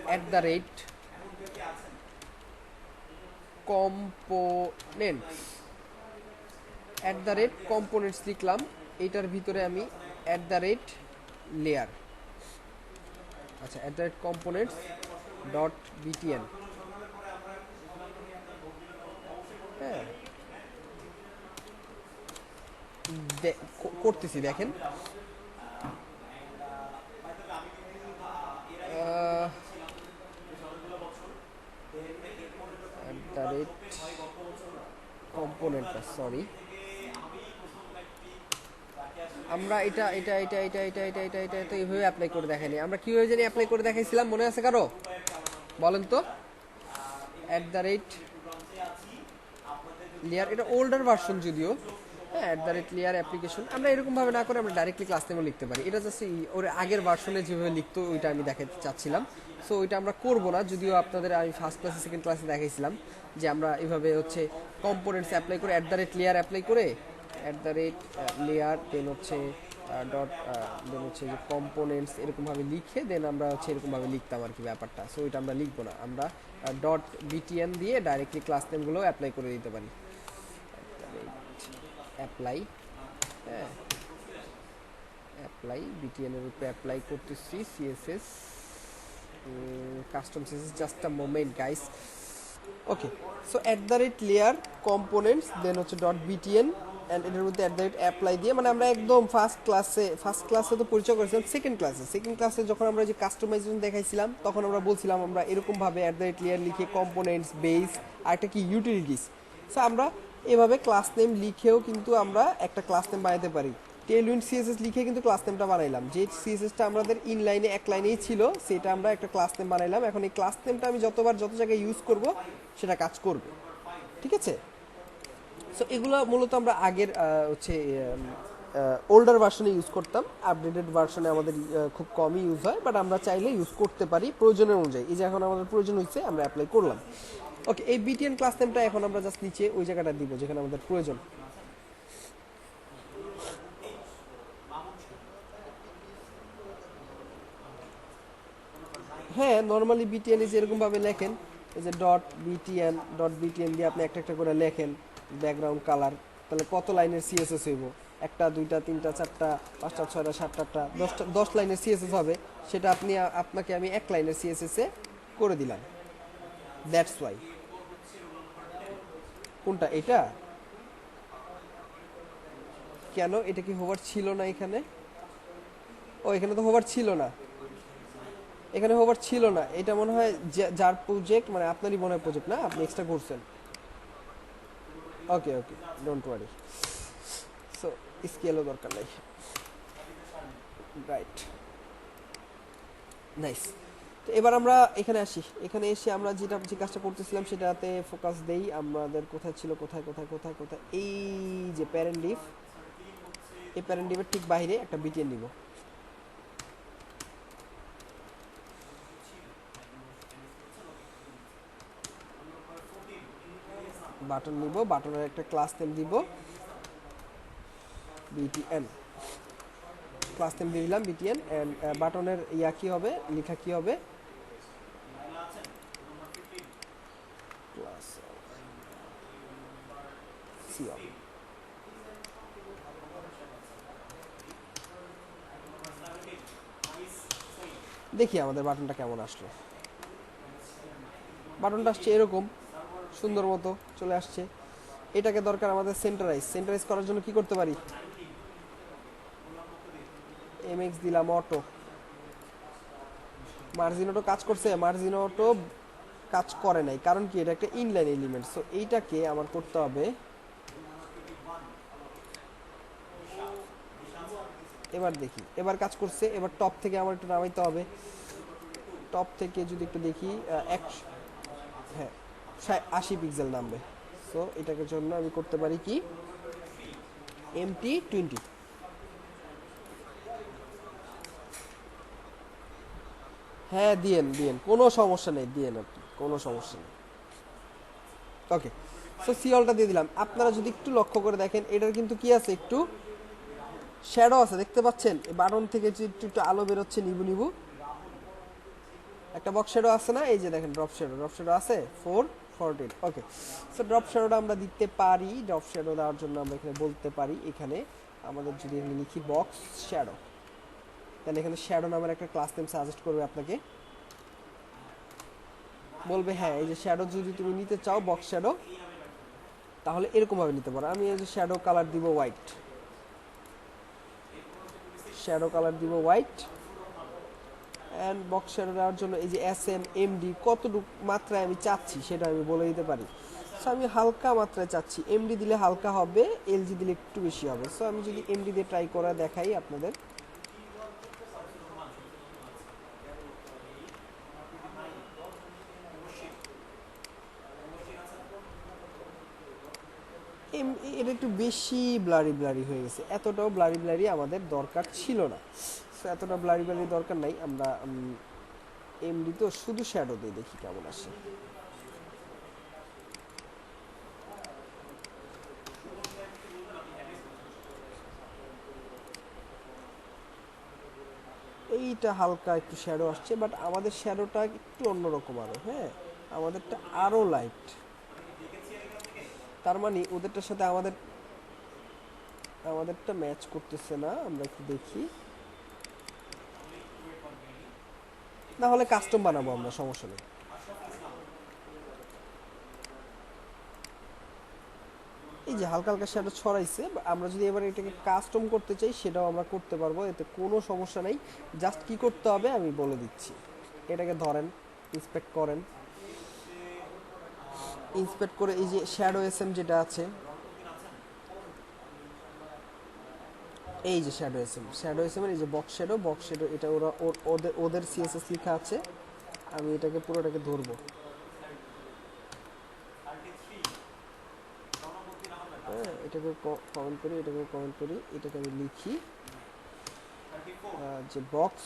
@components লিখলাম। এইটার ভিতরে আমি @layer, আচ্ছা @components.btn, হ্যাঁ করতেছি, দেখেন। কম্পোনেন্টটা সরি, আমরা এটা এটা এটা এটা এটা এটা এটা এটা তো এইভাবে অ্যাপ্লাই করে দেখাইনি। আমরা কিভাবে জানি অ্যাপ্লাই করে দেখাইছিলাম, মনে আছে কারো? বলেন তো। @layer, এটা ওল্ডার ভার্সন যদিও, হ্যাঁ @layer অ্যাপ্লিকেশন। আমরা এরকম ভাবে না করে আমরা ডাইরেক্টলি ক্লাস নেমও লিখতে পারি। এটা জাস্ট ওর আগের ভার্সনে যেভাবে লিখতো ওইটা আমি দেখাতে চাচ্ছিলাম। সো ওইটা আমরা করব না, যদিও আপনাদের আমি ফার্স্ট ক্লাসে সেকেন্ড ক্লাসে দেখাইছিলাম যে আমরা এইভাবে হচ্ছে কম্পোনেন্টস অ্যাপ্লাই করে @layer অ্যাপ্লাই করে @layer দেন হচ্ছে ডট দেন হচ্ছে যে কম্পোনেন্টস এরকমভাবে লিখে দেন আমরা হচ্ছে এরকমভাবে লিখতাম আর কি ব্যাপারটা। সো ওইটা আমরা লিখবো না, আমরা .btn দিয়ে ডাইরেক্টলি ক্লাস নেমগুলো অ্যাপ্লাই করে দিতে পারি। অ্যাপ্লাই, হ্যাঁ অ্যাপ্লাই বিটিএন এর উপরে অ্যাপ্লাই করতেছি CSS, custom CSS, just a moment guys. Okay, so @layer components then হচ্ছে .btn অ্যান্ড এটার মধ্যে @apply দিয়ে, মানে আমরা একদম ফার্স্ট ক্লাসে তো পরিচয় করেছিলাম। সেকেন্ড ক্লাসে যখন আমরা যে কাস্টমাইজেশন দেখাইছিলাম তখন আমরা বলছিলাম আমরা এরকমভাবে @layer লিখে কম্পোনেন্টস, বেস আর একটা কি ইউটিলিটিস। সো আমরা এভাবে ক্লাস নেম লিখেও কিন্তু আমরা একটা ক্লাস নেম বানাতে পারি। টেলউইন্ড সিএসএস লিখে কিন্তু ক্লাস নেমটা বানাইলাম, যে সিএসএসটা আমাদের ইনলাইনে এক লাইনেই ছিল সেটা আমরা একটা ক্লাস নেম বানাইলাম। এখন এই ক্লাস নেমটা আমি যত জায়গায় ইউজ করব সেটা কাজ করবে, ঠিক আছে? সো এগুলো মূলত আমরা আগের হচ্ছে ওল্ডার ভার্সনে ইউজ করতাম। আপডেটেড ভার্সনে আমাদের খুব কমই ইউজ হয়, বাট আমরা চাইলে ইউজ করতে পারি প্রয়োজনের অনুযায়ী। এই যে এখন আমাদের প্রয়োজন হচ্ছে আমরা অ্যাপ্লাই করলাম। ওকে, এই বিটিএন ক্লাস নেমটা এখন আমরা জাস্ট নিচে ওই জায়গাটা দিব যেখানে আমাদের প্রয়োজন। হ্যাঁ নর্মালি বিটিএন যে এরকমভাবে লেখেন, এই যে ডট বিটিএন দিয়ে আপনি একটা একটা করে লেখেন ব্যাকগ্রাউন্ড কালার, তাহলে কত লাইনের সিএসএস হইব? 1টা 2টা 3টা 4টা 5টা 6টা 7টা 8টা 10 লাইনের সিএসএস হবে। সেটা আপনাকে আমি 1 লাইনের সিএসএস এ করে দিলাম। That's why. কোনটা এটা? কেন এটা কি হোভার ছিল না এখানে? ও এখানে তো হোভার ছিল না, এখানে হোভার ছিল না। এটা মনে হয় যার প্রজেক্ট, মানে আপনারই মনে হয় প্রজেক্ট না, আপনি এক্সট্রা করছেন। ওকে ওকে, ডোন্ট ওয়ারি। সো স্কেলও দরকার নাই। Right, nice. তো এবার আমরা এখানে আসি। এখানে এসে আমরা যে কাজটা করতেছিলাম সেটাতে ফোকাস দেই। আমাদের কোথায় ছিল, কোথায় কোথায় কোথায় কোথায়, এই যে প্যারেন্ট ডিভ, এই প্যারেন্ট ডিভের ঠিক বাইরে একটা বিটিএন নিব। বাটন নিব, বাটনের একটা ক্লাস নেম দিব বিটিএন, ক্লাস নেম দিয়ে দিলাম বিটিএন। অ্যান্ড বাটনের ইয়া কি হবে, লেখা কি হবে, ক্লাস সিওন। দেখি আমাদের বাটনটা কেমন আসলো। বাটনটা আসছে এরকম সুন্দর মতো চলে আসছে। এটাকে দরকার আমাদের সেন্টারাইজ। সেন্টারাইজ করার জন্য কি করতে পারি, এমএক্স দিলাম অটো। মার্জিন অটো কাজ করছে, মার্জিন অটো কাজ করে নাই, কারণ কি এটা একটা ইনলাইন এলিমেন্ট। সো এইটাকে আমার করতে হবে, এবার দেখি এবার কাজ করছে। এবার টপ থেকে আমার একটু নামাইতে হবে। টপ থেকে যদি একটু দেখি, হ্যাঁ 80 পিক্সেল নামবে। সো এটাকে জন্য আমি করতে পারি কি, MT20। হ্যাঁ দিয়েন দিয়েন, কোনো সমস্যা নেই, দিয়েন আপনি, কোনো সমস্যা নেই। ওকে, সো সিওলটা দিয়ে দিলাম। আপনারা যদি একটু লক্ষ্য করে দেখেন, এটার কিন্তু কি আছে, একটু শ্যাডো আছে, দেখতে পাচ্ছেন? এই বাটন থেকে যে একটু একটু আলো বেরোচ্ছে নিবু নিবু, একটা বক্স শ্যাডো আছে না? এই যে দেখেন ড্রপ শ্যাডো, ড্রপ শ্যাডো আছে 414। ওকে, সো ড্রপ শ্যাডোটা আমরা দিতে পারি। ড্রপ শ্যাডো দেওয়ার জন্য আমরা এখানে বলতে পারি, এখানে আমাদের যদি এখানে লিখি বক্স শ্যাডো, তাহলে এখানে শ্যাডো নামের একটা ক্লাস নেম সাজেস্ট করবে আপনাকে, বলবে হ্যাঁ এই যে শ্যাডো যদি তুমি নিতে চাও বক্স শ্যাডো, তাহলে এরকমভাবে নিতে পারো। আমি এই যে শ্যাডো কালার দিব হোয়াইট, শ্যাডো কালার দিব হোয়াইট। অ্যান্ড বক্স শ্যাডো দেওয়ার জন্য এই যে SMMD কতটুকু মাত্রায় আমি চাচ্ছি সেটা আমি বলে দিতে পারি। সো আমি হালকা মাত্রায় চাচ্ছি, MD দিলে হালকা হবে, LG দিলে একটু বেশি হবে। সো আমি যদি MD দিয়ে ট্রাই করা দেখাই আপনাদের, এটা একটু বেশি ব্লারি ব্লারি হয়ে গেছে, এতটাও ব্লারি ব্লারি আমাদের দরকার ছিল না। সো এতটা ব্লারি ব্লারি দরকার নাই, আমরা MD তো শুধু শ্যাডো দিয়ে দেখি কেমন আসে। এইটা হালকা একটু শ্যাডো আসছে, বাট আমাদের শ্যাডোটা একটু অন্যরকম আরো, হ্যাঁ আমাদেরটা আরো লাইট। তার মানে ওদেরটার সাথে আমাদেরটা ম্যাচ করতেছে না। আমরা একটু দেখি, না হলে কাস্টম বানাবো আমরা, সমস্যা নেই। এই যে হালকা হালকা শ্যাডো ছড়াইছে, আমরা যদি এবার এটাকে কাস্টম করতে চাই সেটাও আমরা করতে পারবো, এতে কোনো সমস্যা নেই। জাস্ট কি করতে হবে আমি বলে দিচ্ছি। এটাকে ধরেন, ইন্সপেক্ট করেন, ইন্সপেক্ট করে এই যে শ্যাডো SM যেটা আছে, এই যে শ্যাডো SM এর এই যে বক্স শ্যাডো, এটা ওরা ওদের CSS লেখা আছে। আমি এটাকে পুরোটাকে ধরবো, হ্যাঁ এটাকে কমেন্ট করি, এটাকে কমেন্ট করি, এটাকে আমি লিখি যে বক্স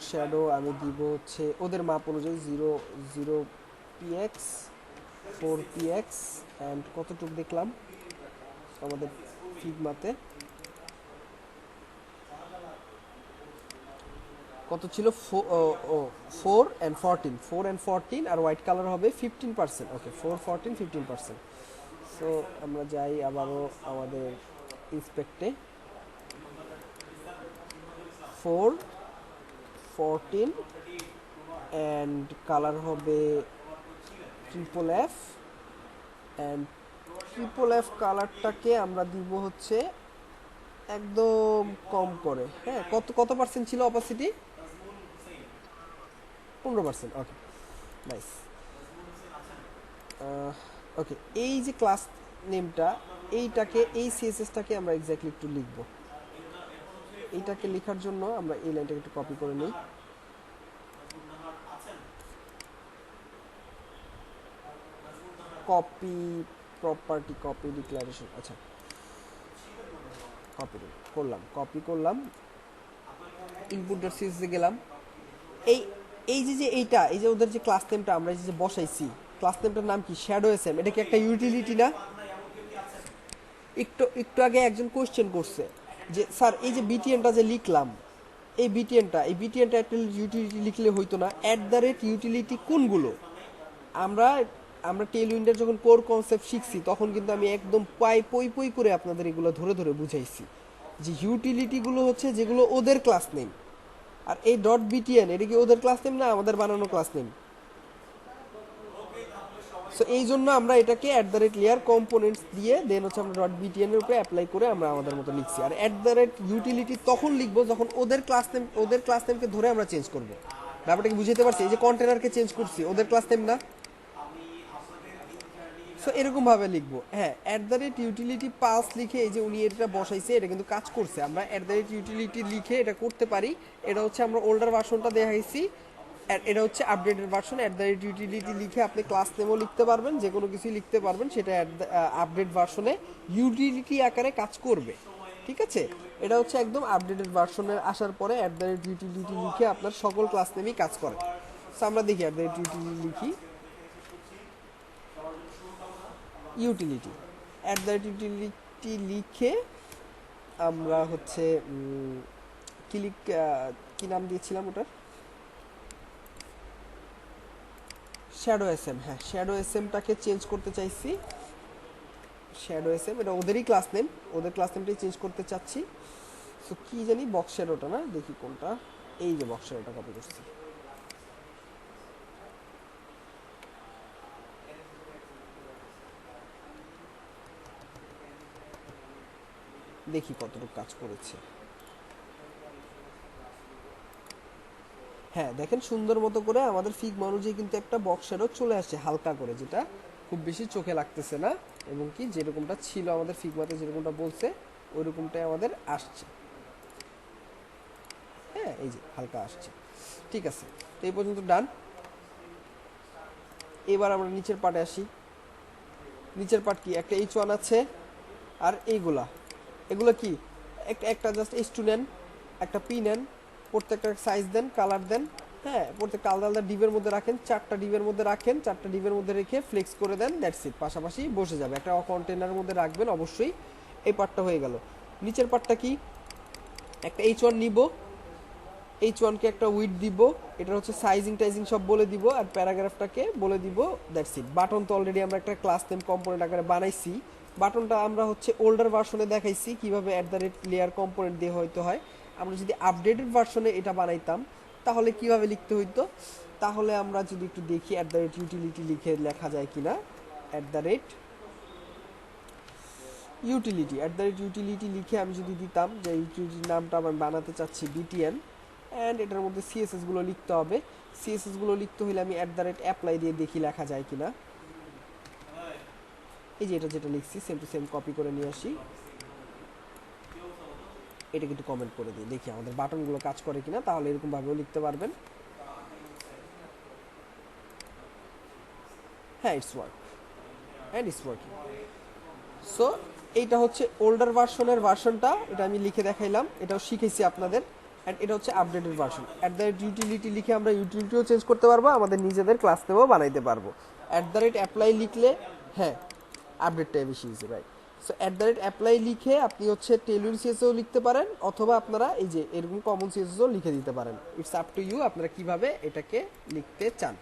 শ্যাডো আমি দিব হচ্ছে ওদের মাপ অনুযায়ী 0 px 4px অ্যান্ড কতটুকু দেখলাম আমাদের ফিগমাতে কত ছিল, 4 and 14 আর হোয়াইট কালার হবে 15%। ওকে 4 14 15%। সো আমরা যাই আবারও আমাদের ইন্সপেক্টে, 4 14 অ্যান্ড কালার হবে FFF অ্যান্ড ট্রিপল এফ কালারটাকে আমরা দিব হচ্ছে একদম কম করে। হ্যাঁ, কত কত পার্সেন্ট ছিল অপাসিটি? 15%। ওকে, নাইস। ওকে, এই যে ক্লাস নেমটা, এইটাকে, এই সিএসএসটাকে আমরা এক্স্যাক্টলি একটু লিখব। এইটাকে লেখার জন্য আমরা এই লাইনটাকে একটু কপি করে নিই। কপি প্রপার্টি, কপি ডিক্লারেশন, আচ্ছা কপি করলাম, কপি করলাম, ইনপুট ডট সিএসএস গেলাম। এই এই যে যে এইটা, এই যে ওদের যে ক্লাস নেমটা আমরা যে বসাইছি, ক্লাস নেমটার নাম কি? Shadow SM. এটা কি একটা ইউটিলিটি না? একটু একটু আগে একজন কোশ্চেন করছে যে স্যার এই যে বিটিএনটা যে লিখলাম, এই বিটিএনটা একটা ইউটিলিটি লিখলে হইতো না? অ্যাট দ্য রেট ইউটিলিটি কোনগুলো? আমরা আমরা টেলউইন্ডের যখন কোর কনসেপ্ট শিখছি তখন কিন্তু আমি একদম পই পই করে আপনাদের এগুলো ধরে ধরে বুঝাইছি যে ইউটিলিটিগুলো হচ্ছে যেগুলো ওদের ক্লাস নেম। আর এই ডট বিটিএন, এটা কি ওদের ক্লাস নেম না আমাদের বানানো ক্লাস নেম? সো এই জন্য আমরা এটাকে at the rate layer components দিয়ে দেন হচ্ছে আমরা ডট বিটিএন এর উপরে অ্যাপ্লাই করে আমরা আমাদের মতো লিখছি। আর অ্যাট দ্য রেট ইউটিলিটি তখন লিখবো যখন ওদের ক্লাস নেমকে ধরে আমরা চেঞ্জ করব। ব্যাপারটা কি বুঝতে পারছি? এই যে কন্টেনারকে চেঞ্জ করছি, ওদের ক্লাস নেম না? সো এরকম ভাবে লিখবো। হ্যাঁ, at the rate utility pass লিখে এই যে উনি এটা বসাইছে, এটা কিন্তু কাজ করছে। আমরা অ্যাট দ্য রেট ইউটিলিটি লিখে এটা করতে পারি। এটা হচ্ছে আমরা ওল্ডার ভার্সনটা দেখাইছি, এটা হচ্ছে updated version. At the rate utility লিখে আপনি ক্লাস নেমও লিখতে পারবেন, যে কোনো কিছুই লিখতে পারবেন, সেটা আপডেট ভার্সনে ইউটিলিটি আকারে কাজ করবে। ঠিক আছে, এটা হচ্ছে একদম আপডেটেড ভার্সনের আসার পরে অ্যাট দ্য রেট ইউটিলিটি লিখে আপনার সকল ক্লাস নেমই কাজ করে। সো আমরা দেখি অ্যাট দ্য রেট ইউটিলিটি লিখি, utility at the rate utility লিখে আমরা হচ্ছে কি নাম দিয়েছিলাম ওটার? Shadow SM. হ্যাঁ, শ্যাডো এসএমটাকে চেঞ্জ করতে চাইছি। শ্যাডো এসএম এটা ওদেরই ক্লাস নেম, ওদের ক্লাস নেমটাই চেঞ্জ করতে চাচ্ছি। সো কি জানি, বক্স শ্যাডোটা না, দেখি কোনটা। এই যে বক্স শ্যাডোটা কপি করছি। দেখি কতটুকু কাজ করেছে। হ্যাঁ, দেখেন সুন্দর মতো করে আমাদের ফিগমা অনুযায়ী কিন্তু একটা বক্স শ্যাডো চলে আসছে হালকা করে, যেটা খুব বেশি চোখে লাগতেছে না, এবং কি যেরকমটা ছিল আমাদের ফিগমাতে যেরকমটা বলছে ওইরকমটাই আমাদের আসছে। হ্যাঁ, এই যে হালকা আসছে। ঠিক আছে, তো এই পর্যন্ত ডান। এবার আমরা নিচের পার্টে আসি। নিচের পার্ট কি? একটা H1 আছে, আর এগুলো কি? একটা জাস্ট H2 নেন, একটা পি নেন, প্রত্যেকটা সাইজ দেন, কালার দেন। হ্যাঁ, প্রত্যেকটা আলাদা আলাদা ডিবের মধ্যে রাখেন, 4টা ডিবের মধ্যে রাখেন, 4টা ডিবের মধ্যে রেখে ফ্লেক্স করে দেন, দ্যাটস ইট। পাশাপাশি বসে যাবে, একটা কন্টেনারের মধ্যে রাখবেন অবশ্যই। এই পার্টটা হয়ে গেল। নিচের পার্টটা কি? একটা H1 নিব, H1কে একটা উইড দিব, এটা হচ্ছে সাইজিং টাইজিং সব বলে দিব, আর প্যারাগ্রাফটাকে বলে দিব, দ্যাটস ইট। বাটন তো অলরেডি আমরা একটা ক্লাস নেম কম্পোনেন্ট আকারে বানাইছি। বাটনটা আমরা হচ্ছে ওল্ডার ভার্সনে দেখাইছি কিভাবে at the rate layer component দিয়ে হইতে হয়। আমরা যদি আপডেটেড ভার্সনে এটা বানাইতাম তাহলে কিভাবে লিখতে হইতো? তাহলে আমরা যদি একটু দেখি অ্যাট দ্য রেট ইউটিলিটি লিখে লেখা যায় কিনা। অ্যাট দ্য রেট ইউটিলিটি লিখে আমি যদি দিতাম যে ইউটিলিটির নামটা আমি বানাতে চাচ্ছি বিটিএন, অ্যান্ড এটার মধ্যে সিএসএস গুলো লিখতে হবে। সিএসএস গুলো লিখতে হলে আমি অ্যাট দ্য রেট অ্যাপ্লাই দিয়ে দেখি লেখা যায় কিনা। এই যে এটা যেটা লিখছি সেম টু সেম কপি করে নিয়ে আসি, এটা কিন্তু কমেন্ট করে দিই, দেখি আমাদের বাটনগুলো কাজ করে কিনা। তাহলে এরকম ভাবেও লিখতে পারবেন। হ্যাঁ, ইটস ওয়ার্কিং। সো এইটা হচ্ছে ওল্ডার ভার্সনটা, এটা আমি লিখে দেখাইলাম, এটাও শিখেছি আপনাদের। অ্যান্ড এটা হচ্ছে updated version. At the rate utility লিখে আমরা ইউটিলিটিও চেঞ্জ করতে পারবো, আমাদের নিজেদের ক্লাস নেমও বানাইতে পারবো। অ্যাট দ্য রেট অ্যাপ্লাই লিখলে, হ্যাঁ আপডেটটাই বেশি easy, right. So at the rate apply লিখে আপনি হচ্ছে টেলউইন সিএসও লিখতে পারেন, অথবা আপনারা এই যে এরকম কমন সিএসও লিখে দিতে পারেন। ইটস আপ টু ইউ, আপনারা কিভাবে এটাকে লিখতে চান।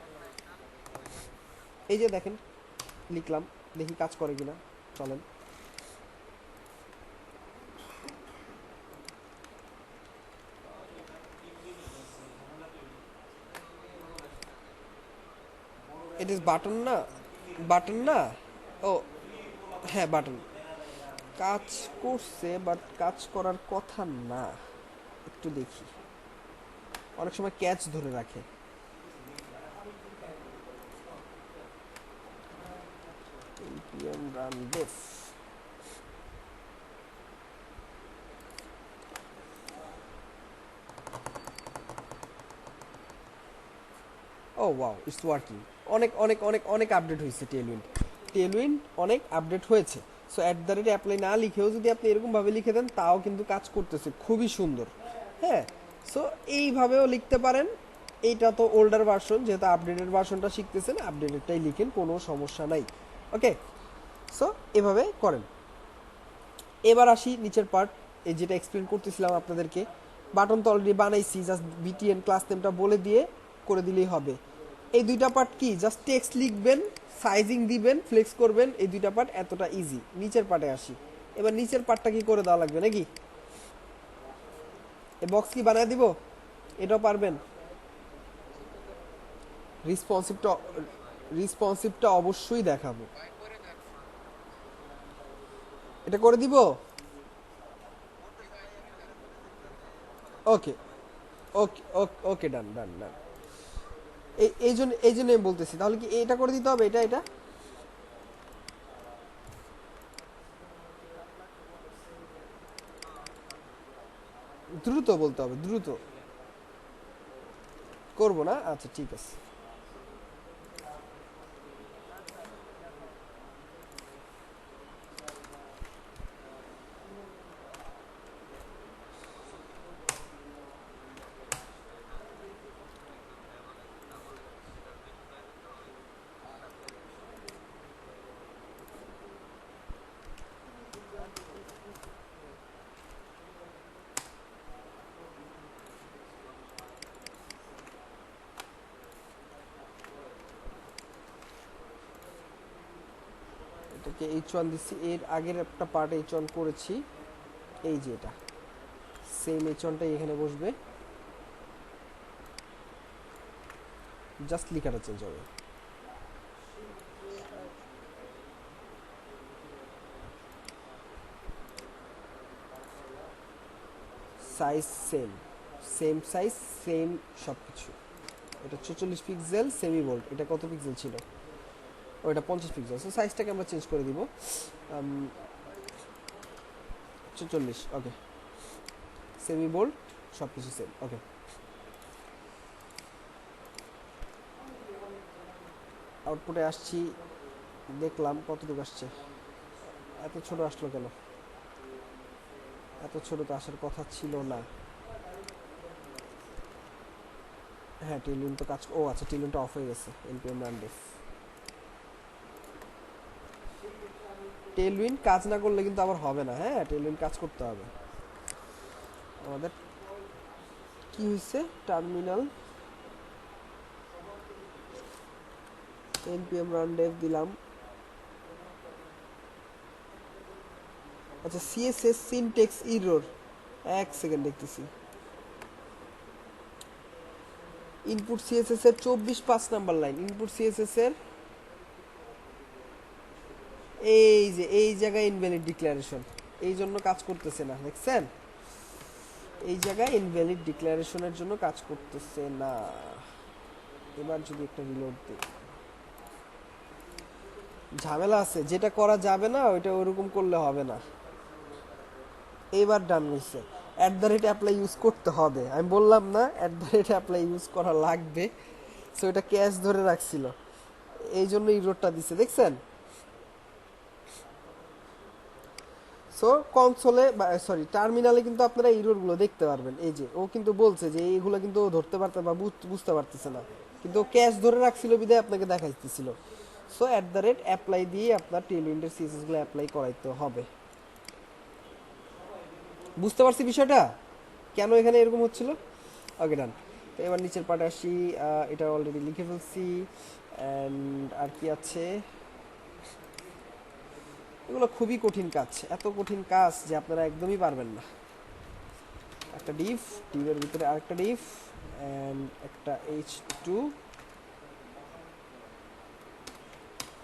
এই যে দেখেন লিখলাম, দেখি কাজ করে কিনা, চলেন। ইট ইজ বাটন না, ও হ্যাঁ বাটন কাজ করছে, বাট কাজ করার কথা না। একটু দেখি, অনেক সময় ক্যাচ ধরে রাখে। npm run def, oh wow, it's working. অনেক অনেক অনেক অনেক আপডেট হয়েছে টেলউইন্ড, টেলউইন্ড অনেক আপডেট হয়েছে। So at the rate apply না লিখেও যদি আপনি এরকমভাবে লিখে দেন তাও কিন্তু কাজ করতেছে, খুবই সুন্দর। হ্যাঁ, সো এইভাবেও লিখতে পারেন। এইটা তো ওল্ডার ভার্সন, যেহেতু আপডেটেড ভার্সনটা শিখতেছেন আপডেটেডটাই লিখেন, কোনো সমস্যা নাই। ওকে, সো এভাবে করেন। এবার আসি নিচের পার্ট, এই যেটা এক্সপ্লেন করতেছিলাম আপনাদেরকে। বাটন তো অলরেডি বানাইছি, জাস্ট বিটিএন ক্লাস নেমটা বলে দিয়ে করে দিলেই হবে। এই দুইটা পার্ট কি, জাস্ট টেক্সট লিখবেন, সাইজিং দিবেন, ফ্লেক্স করবেন, এই দুইটা পার্ট এতটা ইজি। নিচের পার্টে আসি। এবার নিচের পার্টটা কি করে দেওয়া লাগবে নাকি, এই বক্স কি বানায় দিব, এটাও পারবেন। রিসপন্সিভটা, রিসপন্সিভটা অবশ্যই দেখাবো। এটা করে দিব। ওকে ওকে ওকে ওকে, ডান ডান ডান। এই জন্য আমি বলতেছি, তাহলে কি এটা করে দিতে হবে, এটা এটা দ্রুত বলতে হবে, দ্রুত করব না, আচ্ছা ঠিক আছে। এটাকে H1 দিচ্ছি, এর আগের একটা পার্ট H1 করেছি, এই যে এটা সেম H1টাই এখানে বসবে, জাস্ট লিখাটা চেঞ্জ হবে। Size same, same size, same সব কিছু। এটা 44 পিক্সেল সেমি বোল্ড, এটা কত পিক্সেল ছিল, ওইটা 50 পিক্সেল। সো সাইজটাকে আমরা চেঞ্জ করে দিব 44। ওকে, সেমি বোল্ড, সব কিছু সেম। ওকে, আউটপুটে আসছি, দেখলাম কতটুকু আসছে। এত ছোট আসলো কেন, এত ছোট তো আসার কথা ছিল না। হ্যাঁ টেলউইন্ড তো কাজ, ও আচ্ছা টেলউইন্ডটা অফ হয়ে গেছে। npm run def, টেলউইন্ড কাজ না করলে কিন্তু আবার হবে না। হ্যাঁ টেলউইন্ড কাজ করতে হবে আমাদের। কি হয়েছে, টার্মিনাল npm run def দিলাম। আচ্ছা সিএসএস সিনটেক্স ইরর, এক সেকেন্ড দেখতেছি। ইনপুট সিএসএস এর 24 নাম্বার লাইন, ইনপুট সিএসএস এর এই যে এই জায়গায় ইনভ্যালিড ডিক্লারেশন, এই জন্য কাজ করতেছে না, দেখছেন এই জায়গায় ইনভ্যালিড ডিক্লারেশনের জন্য কাজ করতেছে না। এবার যদি একটা রিলোড দিই, ঝামেলা আছে, যেটা করা যাবে না ওইটা ওরকম করলে হবে না। এইবার ডান হয়েছে। At the rate apply use করতে হবে, আমি বললাম না at the rate apply use করা লাগবে। সো এটা ক্যাশ ধরে রাখছিল, এই জন্য ইরোরটা দিছে, দেখছেন। সো কনসোলে সরি টার্মিনালে কিন্তু আপনারা ইরোরগুলো দেখতে পারবেন। এই যে ও কিন্তু বলছে যে এইগুলো কিন্তু ও ধরতে পারতে বা বুঝতে পারতেছে না, কিন্তু ও ক্যাশ ধরে রাখছিল বিদায় আপনাকে দেখাইতেছিল। So at the rate apply দিয়ে আপনার টেলউইন্ডের সিএসএসগুলো অ্যাপ্লাই করাইতে হবে। বুঝতে পারছি বিষয়টা কেন এখানে এরকম হচ্ছিল। ওকে ডান। তো এবার নিচের পার্টে আসি, এটা অলরেডি লিখে ফেলছি। অ্যান্ড আর কি আছে, এগুলো খুবই কঠিন কাজ, এত কঠিন কাজ যে আপনারা একদমই পারবেন না। একটা ডিভ, ডিভের ভিতরে আরেকটা ডিভ, অ্যান্ড একটা H2,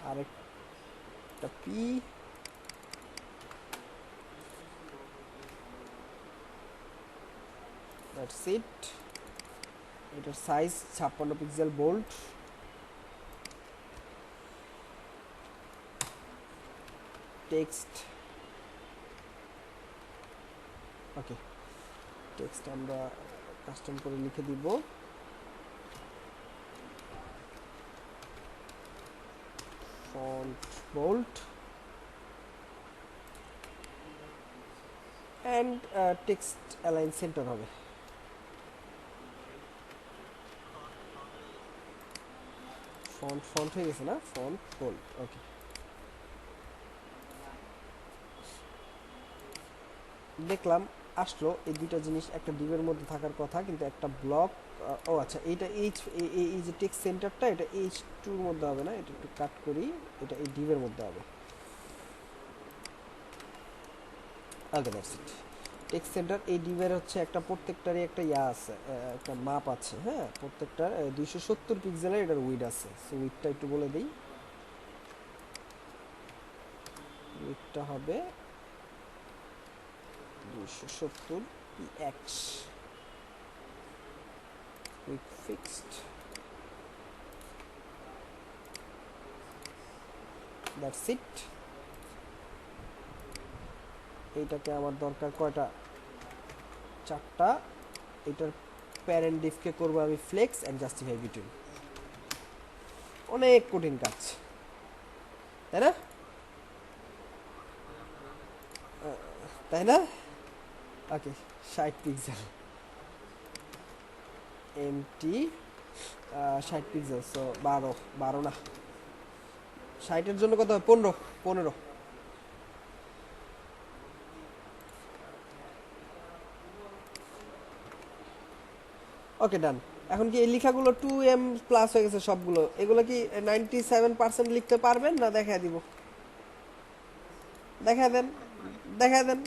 আরেকটা পি, দ্যাটস ইট। এটার size 56 pixel bold. Text, okay, text আমরা কাস্টম করে লিখে দিব font bold and text align center হবে। ফন্ট হয়ে গেছে না, ফন্ট বোল্ড, ওকে। দেখলাম আসলো এই দুইটা জিনিস একটা ডিভের মধ্যে থাকার কথা, কিন্তু একটা ব্লক, ও আচ্ছা, এইটা এই যে টেক্সট সেন্টারটা এটা H2 এর মধ্যে হবে না, এটা একটু কাট করি, এটা এই ডিভের মধ্যে হবে। ওকে, দ্যাটস ইট। টেক্সট সেন্টার এই ডিভের হচ্ছে একটা প্রত্যেকটারই একটা আছে, একটা মাপ আছে, হ্যাঁ, প্রত্যেকটার 270 পিক্সেলের এটার উইড আছে। সো উইডটা একটু বলে দিই, উইডটা হবে 270 px, weed fixed, that's it. এইটাকে আমার দরকার কয়টা, 4টা। এটার প্যারেন্ট ডিফকে করবো আমি ফ্লেক্স অ্যান্ড জাস্টিফাই বিটুইন। অনেক কঠিন কাজ, তাই না? তাই না? ওকে, 60 পিক্সেল এমটি, 60 পিক্সেল, সো 12 না, 60-এর জন্য কত হবে, 15। ওকে, ডান। এখন কি এই লেখাগুলো 2M প্লাস হয়ে গেছে সবগুলো, এগুলো কি 97% লিখতে পারবেন না দেখায় দিব? দেখায় দেন, দেখায় দেন।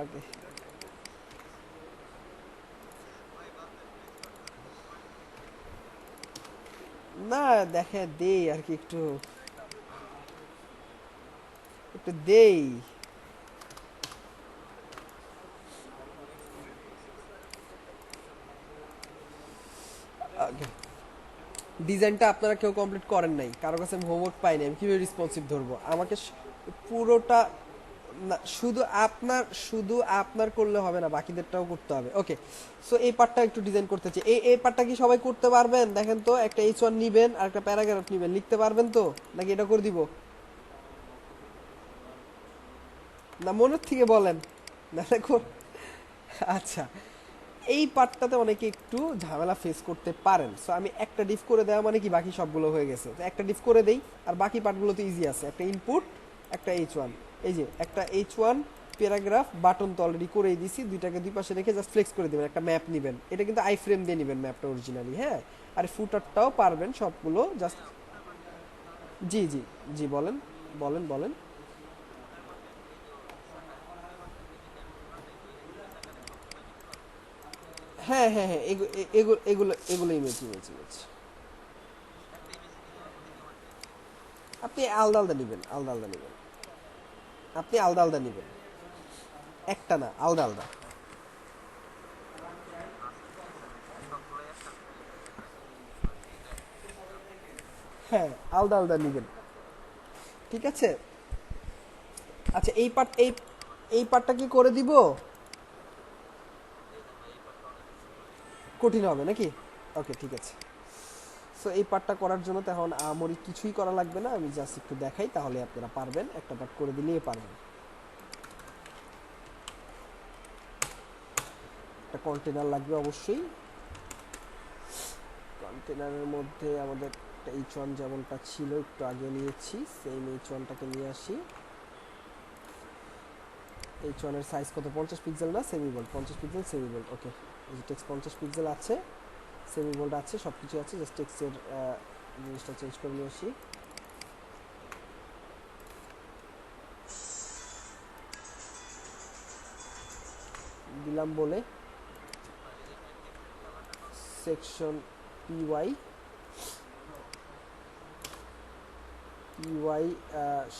ওকে, না দেখে দেই আর কি, একটু একটু দেই। ডিজাইনটা আপনারা কেউ কমপ্লিট করেন নাই, কারো কাছে আমি হোমওয়ার্ক পাইনি, আমি কিভাবে রেসপন্সিভ ধরবো? আমাকে পুরোটা না, শুধু আপনার করলে হবে না, বাকিদেরটাও করতে হবে। ওকে, সো এই পার্টটা একটু ডিজাইন করতে চাই। এই পার্টটা কি সবাই করতে পারবেন? দেখেন তো, একটা H1 নিবেন আর একটা প্যারাগ্রাফ নিবেন, লিখতে পারবেন তো, নাকি এটা করে দিব? না, মনের থেকে বলেন, না দেখো। আচ্ছা, এই পার্টটাতে অনেকে একটু ঝামেলা ফেস করতে পারেন। সো আমি একটা ডিফ করে দেওয়া মানে কি বাকি সবগুলো হয়ে গেছে, তো একটা ডিফ করে দেই, আর বাকি পার্টগুলো তো ইজি আছে। একটা ইনপুট, একটা H1, এই যে একটা H1 প্যারাগ্রাফ বাটন তো অলরেডি করেই দিছি, দুইটাকে দুই পাশে রেখে জাস্ট ফ্লেক্স করে দেবেন। একটা ম্যাপ নেবেন, এটা কিন্তু আই ফ্রেম দিয়ে নেবেন ম্যাপটা অরিজিনালি, হ্যাঁ। আর ফুটারটাও পারবেন সবগুলো, জাস্ট জি জি জি, বলেন বলেন বলেন। হ্যাঁ হ্যাঁ হ্যাঁ, এগুলো ইমেজ। আপনি আলাদা আলাদা নেবেন, আলাদা আলাদা নেবেন, আপনি আলাদা আলাদা নেবেন, একটা না, আলাদা আলাদা। হ্যাঁ, আলাদা আলাদা নেবেন, ঠিক আছে। আচ্ছা, এই পার্টটা কি করে দিব? কঠিন হবে নাকি? ওকে, ঠিক আছে। সো এই পার্টটা করার জন্য তখন আমারই কিছুই করা লাগবে না, আমি জাস্ট একটু দেখাই, তাহলে আপনারা পারবেন, একটা পার্ট করে দিলেই পারবেন। একটা কন্টেনার লাগবে অবশ্যই। কন্টেনারের মধ্যে আমাদের একটা H1 যেমনটা ছিল একটু আগে নিয়েছি, সেম H1টাকে নিয়ে আসি। H1 এর সাইজ কত, 50 পিক্সেল না, semi bold, 50 pixel semi bold, okay. এই যে টেক্সট 50 পিক্সেল আছে, সেমি বোল্ড আছে, সব কিছু আছে, জাস্ট টেক্সটের জিনিসটা চেঞ্জ করে নিয়ে আসি। দিলাম বলে সেকশন পিওয়াই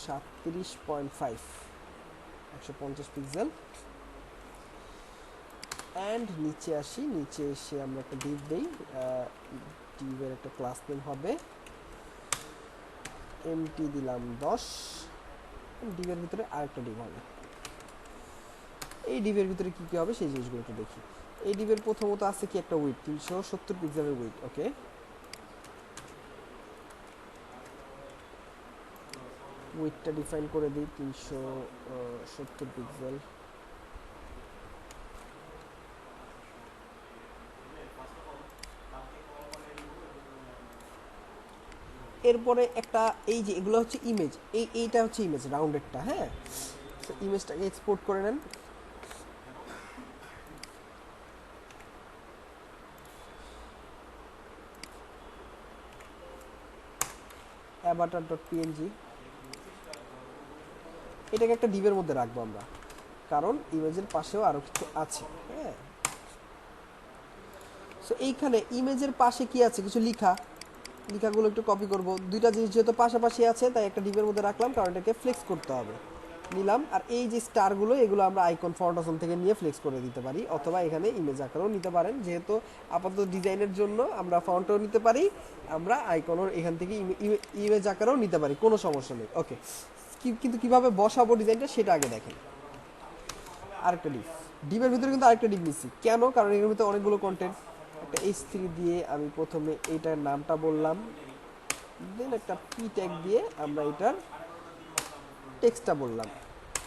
37.5, 150 পিক্সেল। অ্যান্ড নিচে আসি, নিচে এসে আমরা একটা ডিভ দেই, ডিভের একটা ক্লাস নেম হবে এমটি, দিলাম 10, ডিভের ভিতরে আরেকটা ডিভ হবে। এই ডিভের ভিতরে কি কি হবে সেই জিনিসগুলো একটু দেখি। এই ডিভের প্রথমত আছে কি একটা উইডথ 370 পিক্সেলের উইডথ। ওকে, উইডথটা ডিফাইন করে দিই 370 পিক্সেল। এরপরে একটা এই যে এগুলো হচ্ছে ইমেজ, এইটা হচ্ছে ইমেজ রাউন্ডেডটা। হ্যাঁ, তো ইমেজটাকে এক্সপোর্ট করে নেন। avatar.png, এটাকে একটা ডিভের মধ্যে রাখবো আমরা, কারণ ইমেজের পাশেও আরো কিছু আছে। হ্যাঁ, সো এইখানে ইমেজের পাশে কি আছে, কিছু লেখাগুলো একটু কপি করব। দুইটা জিনিস যেহেতু পাশাপাশি আছে তাই একটা ডিভের মধ্যে রাখলাম, কারণ এটাকে ফ্লেক্স করতে হবে। নিলাম, আর এই যে স্টারগুলো এগুলো আমরা আইকন ফন্ট থেকে নিয়ে ফ্লেক্স করে দিতে পারি, অথবা এখানে ইমেজ আকারেও নিতে পারেন। যেহেতু আপাতত ডিজাইনের জন্য আমরা ফন্টও নিতে পারি, আমরা আইকনও এখান থেকে ইমেজ আকারেও নিতে পারি, কোনো সমস্যা নেই। ওকে, কিন্তু কিভাবে বসাবো ডিজাইনটা সেটা আগে দেখেন। আরেকটা ডিভের ভিতরে কিন্তু আরেকটা ডিভ নিচ্ছি কেন, কারণ এর ভিতরে অনেকগুলো কন্টেন্ট। একটা H3 দিয়ে আমি প্রথমে এইটার নামটা বললাম, দেন একটা পি ট্যাগ দিয়ে আমরা এটার টেক্সটটা বললাম।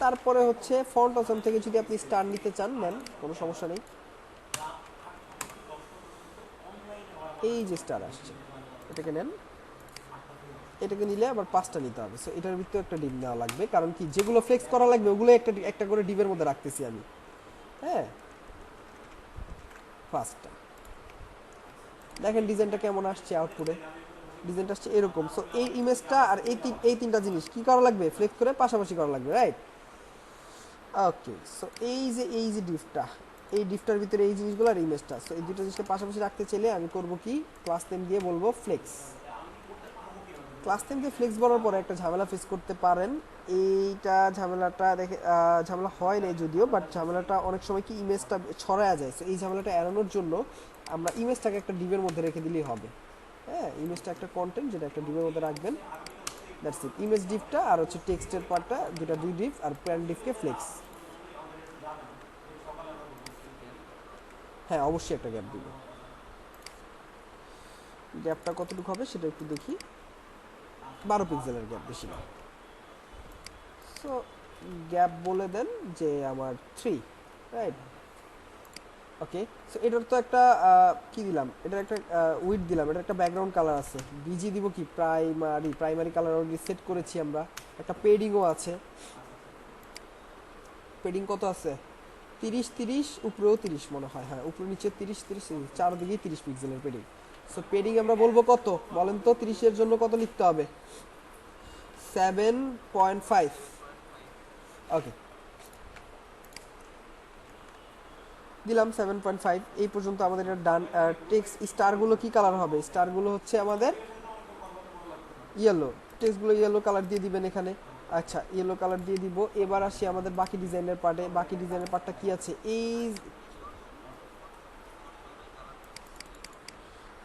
তারপরে হচ্ছে ফন্ট অপশন থেকে যদি আপনি স্টার নিতে চান নেন, কোনো সমস্যা নেই। এই যে স্টার আসছে এটাকে নেন, এটাকে নিলে আবার 5টা নিতে হবে। সো এটার ভিতরে একটা ডিভ নেওয়া লাগবে, কারণ কি যেগুলো ফ্লেক্স করা লাগবে ওগুলো একটা একটা করে ডিভের মধ্যে রাখতেছি আমি। হ্যাঁ, 5টা। দেখেন ডিজাইনটা কেমন আসছে, আউটপুটে ডিজাইনটা আসছে এরকম। সো এই ইমেজটা আর এই তিনটা জিনিস কি করা লাগবে, ফ্লেক্স করে পাশাপাশি করা লাগবে, রাইট? ওকে, সো এই যে ডিভটা, এই ডিভটার ভিতরে এই জিনিসগুলো আর ইমেজটা, সো এই দুটো জিনিসকে পাশাপাশি রাখতে চাইলে আমি করব কি, ক্লাস নেম দিয়ে বলবো ফ্লেক্স। ক্লাস নেম দিয়ে ফ্লেক্স বলার পরে একটা ঝামেলা ফেস করতে পারেন। এইটা ঝামেলাটা দেখে ঝামেলা হয় নাই যদিও, বাট ঝামেলাটা অনেক সময় কি ইমেজটা ছড়ায়া যায়। সো এই ঝামেলাটা এড়ানোর জন্য আমরা ইমেজটাকে একটা ডিভের মধ্যে রেখে দিলেই হবে। হ্যাঁ, ইমেজটা একটা কন্টেন্ট যেটা একটা ডিভের মধ্যে রাখবেন, দ্যাটস ইট। ইমেজ ডিভটা আর হচ্ছে টেক্সটের পার্টটা দুই ডিভ, আর প্যারেন্ট ডিভকে ফ্লেক্স। হ্যাঁ, অবশ্যই একটা গ্যাপ দিব। গ্যাপটা কতটুকু হবে সেটা একটু দেখি, 12 পিক্সেলের গ্যাপ, বেশি না। সো গ্যাপ বলে দেন যে আমার 3, রাইট? ওকে, সো এটার তো একটা কি দিলাম, এটার একটা উইডথ দিলাম, এটার একটা ব্যাকগ্রাউন্ড কালার আছে, বিজি দিব কি, প্রাইমারি কালার অলরেডি সেট করেছি আমরা। একটা পেডিংও আছে, পেডিং কত আছে, 30 উপরেও 30 মনে হয়। হ্যাঁ, উপরে নিচে 30 চারদিকেই 30 পিক্সেলের পেডিং। সো পেডিং আমরা বলবো কত বলেন তো, 30-এর জন্য কত লিখতে হবে, 7.5। ওকে, দিলাম 7.5। এই পর্যন্ত আমাদের এটা ডান। টেক্সট স্টারগুলো কি কালার হবে, স্টারগুলো হচ্ছে আমাদের ইয়েলো, টেক্সটগুলো ইয়েলো কালার দিয়ে দিবেন এখানে। আচ্ছা, ইয়েলো কালার দিয়ে দিব। এবার আসি আমাদের বাকি ডিজাইনের পার্টে। বাকি ডিজাইনের পার্টটা কি আছে, এই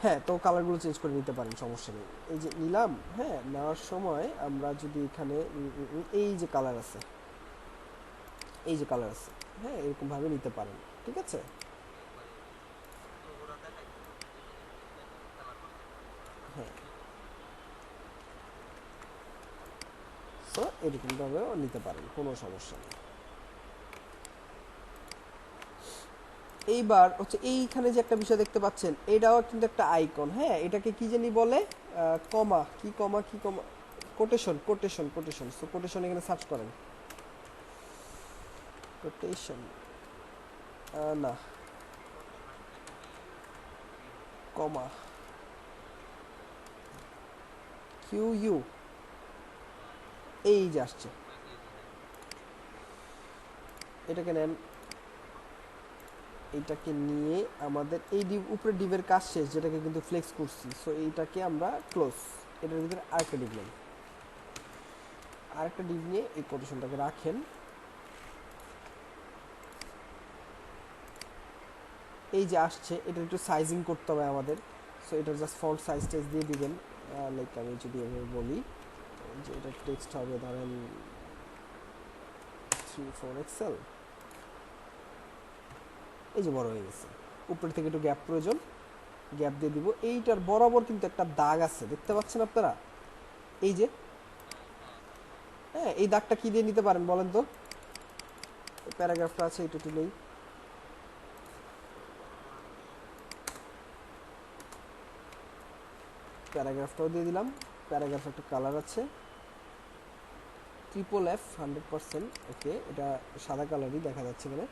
হ্যাঁ, তো কালারগুলো চেঞ্জ করে নিতে পারেন, সমস্যা নেই। এই যে নিলাম, হ্যাঁ, নেওয়ার সময় আমরা যদি এখানে এই যে কালার আছে, এই যে কালার আছে, হ্যাঁ, এরকমভাবে নিতে পারেন, ঠিক আছে। হ্যাঁ, তো এরকমভাবেও নিতে পারেন, কোনো সমস্যা নেই। এইবার হচ্ছে এইখানে যে একটা বিষয় দেখতে পাচ্ছেন, এটাও কিন্তু একটা আইকন। হ্যাঁ, এটাকে কি জানি বলে, কমা কি কমা কি কমা, কোটেশন। সো কোটেশন এখানে সার্চ করেন, কোটেশন না, কমা, QU, এই যে আসছে, এটাকে নেন। এইটাকে নিয়ে আমাদের এই উপরে ডিভের কাজ শেষ, যেটাকে কিন্তু ফ্লেক্স করছি। সো এইটাকে আমরা ক্লোজ, এটার ভিতরে আরেকটা ডিভ নেন, আরেকটা ডিভ নিয়ে এই কোটেশনটাকে রাখেন। এই যে আসছে, এটা একটু সাইজিং করতে হবে আমাদের। সো এটা জাস্ট ফন্ট সাইজ টাইজ দিয়ে দিবেন। লাইক আমি যদি এভাবে বলি যে এটা টেক্সট হবে ধরেন 3-4 এক্সেল, এই যে বড় হয়ে গেছে। উপর থেকে একটু গ্যাপ প্রয়োজন, গ্যাপ দিয়ে দিব। এইটার বরাবর কিন্তু একটা দাগ আছে, দেখতে পাচ্ছেন আপনারা? এই যে, হ্যাঁ, এই দাগটা কি দিয়ে নিতে পারেন বলেন তো? প্যারাগ্রাফটা আছে, এটা একটু নেই। প্যারাগ্রাফটাও দিয়ে দিলাম। প্যারাগ্রাফ একটা কালার আছে FFF 100%। ওকে, এটা সাদা কালারই দেখা যাচ্ছে এখানে।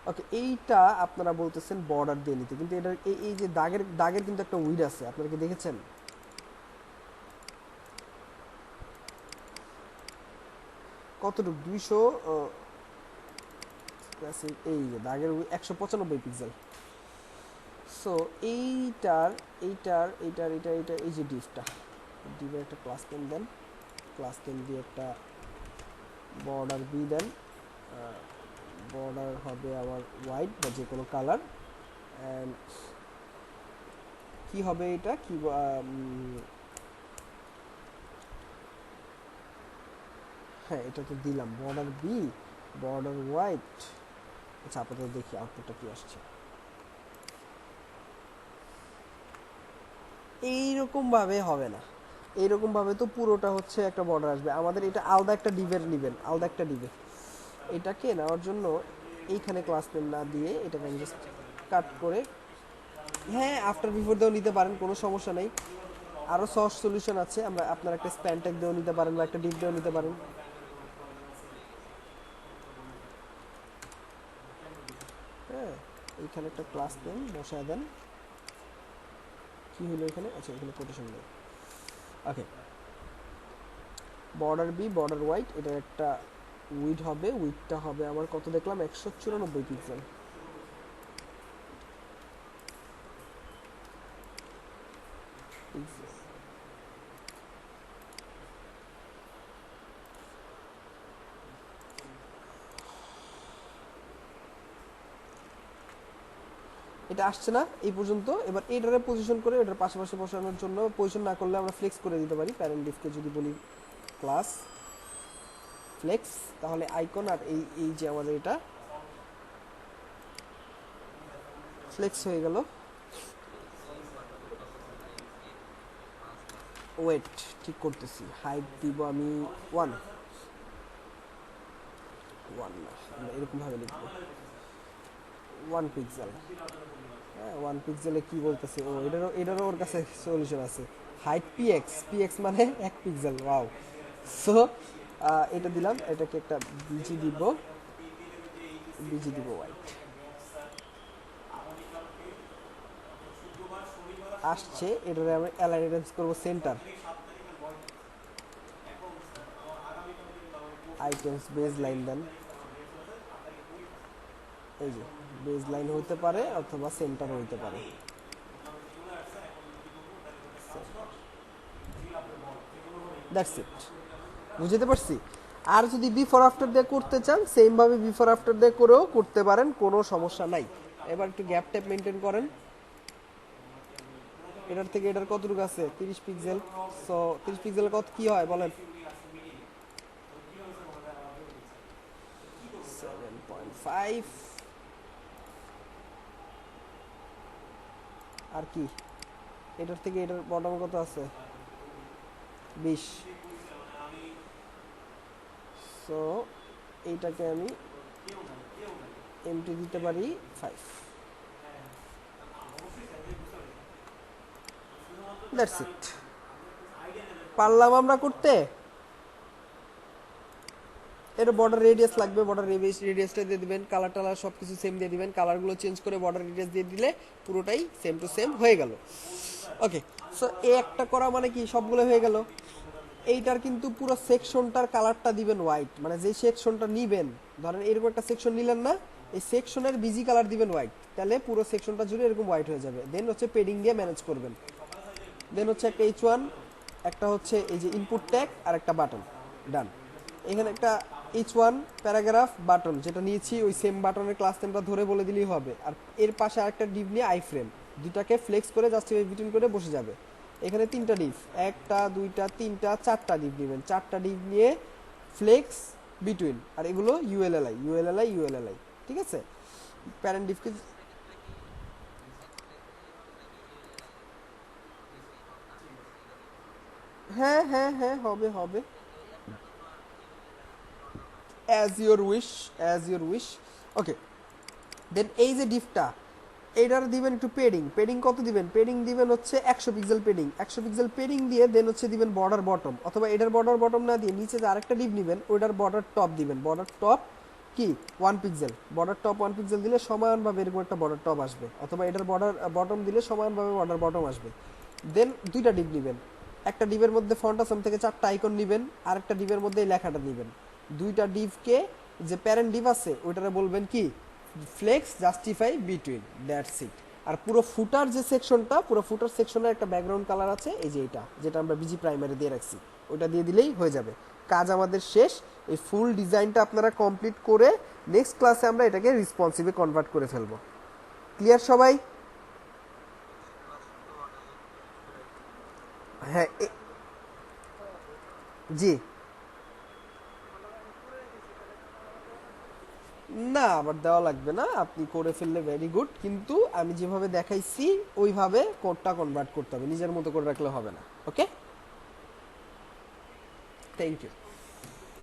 ওকে, এইটা আপনারা বলতেছেন বর্ডার দিয়ে নিতে, কিন্তু এটা এই যে দাগের দাগের কিন্তু একটা উইড আছে, আপনারা কি দেখেছেন? কতটুকু 200, এই যে দাগের 195 পিক্সেল। সো এইটার এইটার এইটার এইটা এইটা এই যে ডিভের একটা ক্লাস নেম দেন, ক্লাস নেম দিয়ে একটা বর্ডার বি দেন। বর্ডার হবে আমার হোয়াইট বা যে কোনো কালার। অ্যান্ড কি হবে এটা, কি হ্যাঁ, এটা তো দিলাম বর্ডার বি, বর্ডার হোয়াইট। আচ্ছা, আপাতত দেখি আউটপুটটা কি আসছে। এইরকম ভাবে হবে না, এইরকম ভাবে তো পুরোটা হচ্ছে একটা বর্ডার আসবে আমাদের। এটা আলাদা একটা ডিভের নেবেন, আলাদা একটা ডিভে। এটাকে নেওয়ার জন্য এইখানে ক্লাস নেম না দিয়ে এটাকে আমি জাস্ট কাট করে, হ্যাঁ, আফটার বিফোর দিয়েও নিতে পারেন, কোনো সমস্যা নেই। আরও সহজ সলিউশন আছে, আমরা আপনার একটা স্প্যান ট্যাগ দিয়েও নিতে পারেন বা একটা ডিভ দিয়েও নিতে পারেন। হ্যাঁ, এইখানে একটা ক্লাস নেম বসায় দেন। কি হলো এখানে? আচ্ছা, এখানে কোটেশন নেই। ওকে, বর্ডার বি, বর্ডার হোয়াইট, এটা একটা উইড হবে। উইডটা হবে আমার কত দেখলাম, 194 পিক্সেল। এটা আসছে না এই পর্যন্ত। এবার এটারে পজিশন করে এটার পাশাপাশি বসানোর জন্য, পজিশন না করলে আমরা ফ্লেক্স করে দিতে পারি। প্যারেন্ট ডিফকে যদি বলি ক্লাস ফ্লেক্স, তাহলে আইকন আর এই যে আমাদের এটা ফ্লেক্স হয়ে গেল। ওয়েট ঠিক করতেছি, হাইট দিব আমি 1 না, আমরা এরকমভাবে লিখবো 1 পিক্সেল। হ্যাঁ, 1 পিক্সেলে কি বলতেছে ও, এটারও ওর কাছে সলিউশন আছে। হাইট পিএক্স মানে 1 পিক্সেল। ওয়াও। সো এটা দিলাম, এটাকে একটা বিজি দিব হোয়াইট। আসছে, এটারে আমরা অ্যালাইন করবো সেন্টার। আইটেমস বেজ লাইন দেন, এই যে বেজ লাইন হইতে পারে অথবা সেন্টার হইতে পারে। দ্যাটস ইট, বুঝতে পারছি। আর যদি বিফোর আফটার দিয়ে করতে চান, সেম ভাবে বিফোর আফটার দিয়ে করেও করতে পারেন, কোনো সমস্যা নাই। এবার একটু গ্যাপ ট্যাপ মেনটেন করেন। এটার থেকে এটার কতটুকু আছে, 30 পিক্সেল। সো 30 পিক্সেল কত কি হয় বলেন? 7.5। আর কি, এটার থেকে এটার বটম কত আছে, 20। সো এইটাকে আমি এমটি দিতে পারি 5। That's it. পারলাম আমরা করতে। এটা বর্ডার রেডিয়াস লাগবে, বর্ডার রেডিয়াসটা দিয়ে দিবেন। কালার টালার সব কিছু সেম দিয়ে দিবেন। কালারগুলো চেঞ্জ করে বর্ডার রেডিয়াস দিয়ে দিলে পুরোটাই সেম টু সেম হয়ে গেল। ওকে, সো এই একটা করা মানে কি সবগুলো হয়ে গেল। এইটার কিন্তু পুরো সেকশনটার কালারটা দিবেন হোয়াইট, মানে যে সেকশনটা নিবেন, ধরেন এরকম একটা সেকশন নিলেন না, এই সেকশনের বিজি কালার দিবেন হোয়াইট, তাহলে পুরো সেকশনটা জুড়ে এরকম হোয়াইট হয়ে যাবে। দেন হচ্ছে পেডিং দিয়ে ম্যানেজ করবেন। দেন হচ্ছে একটা H1, একটা হচ্ছে এই যে ইনপুট ট্যাগ আর একটা বাটন। ডান। এখানে একটা ইচ ওয়ান প্যারাগ্রাফ বাটন যেটা নিয়েছি ওই সেম বাটনের ক্লাস নেমটা ধরে বলে দিলেই হবে। আর এর পাশে আরেকটা ডিভ নিয়ে আই ফ্রেম, দুটাকে ফ্লেক্স করে জাস্টিফাই বিটুইন করে বসে যাবে। এখানে তিনটা ডিভ, একটা দুইটা তিনটা চারটা ডিভ নেবেন, চারটা ডিভ নিয়ে ফ্লেক্স বিটুইন, আর এগুলো ইউএলএলআই ইউএলএলআই ইউএলএলআই, ঠিক আছে। প্যারেন্ট ডিভকে হ্যাঁ হ্যাঁ হ্যাঁ হবে হবে, as your wish, as your wish. Okay, then এই যে ডিভটা এইটার দিবেন একটু পেডিং। পেডিং কত দিবেন? পেডিং দিবেন হচ্ছে 100 পিক্সেল পেডিং, 100 পিক্সেল পেডিং দিয়ে দেন হচ্ছে দিবেন বর্ডার বটম, অথবা এটার বর্ডার বটম না দিয়ে নিচে যে আরেকটা ডিভ নেবেন ওইটার বর্ডার টপ দিবেন। বর্ডার টপ কি 1 পিক্সেল, বর্ডার টপ 1 পিক্সেল দিলে সমানভাবে এরকম একটা বর্ডার টপ আসবে, অথবা এটার বর্ডার বটম দিলে সমানভাবে বর্ডার বটম আসবে। দেন দুইটা ডিভ নেবেন, একটা ডিভের মধ্যে ফন্ট আসাম থেকে 4টা আইকন নেবেন, আর একটা ডিভের মধ্যে এই লেখাটা নেবেন। দুইটা ডিভকে যে প্যারেন্ট ডিভ আছে ওইটারে বলবেন কি flex justify between, that's it. আর পুরো ফুটার যে সেকশনটা, পুরো ফুটার সেকশনের একটা ব্যাকগ্রাউন্ড কালার আছে এই যে এটা, যেটা আমরা বিজি প্রাইমারি দিয়ে রাখছি, ওইটা দিয়ে দিলেই হয়ে যাবে, কাজ আমাদের শেষ। এই ফুল ডিজাইনটা আপনারা কমপ্লিট করে নেক্সট ক্লাসে আমরা এটাকে রেসপন্সিভে কনভার্ট করে ফেলবো। ক্লিয়ার সবাই? হ্যাঁ জি, না আবার দেওয়া লাগবে না, আপনি করে ফেললে ভেরি গুড, কিন্তু আমি যেভাবে দেখাইছি ওইভাবে কোডটা কনভার্ট করতে হবে, নিজের মতো করে রাখলে হবে না। ওকে, থ্যাংক ইউ।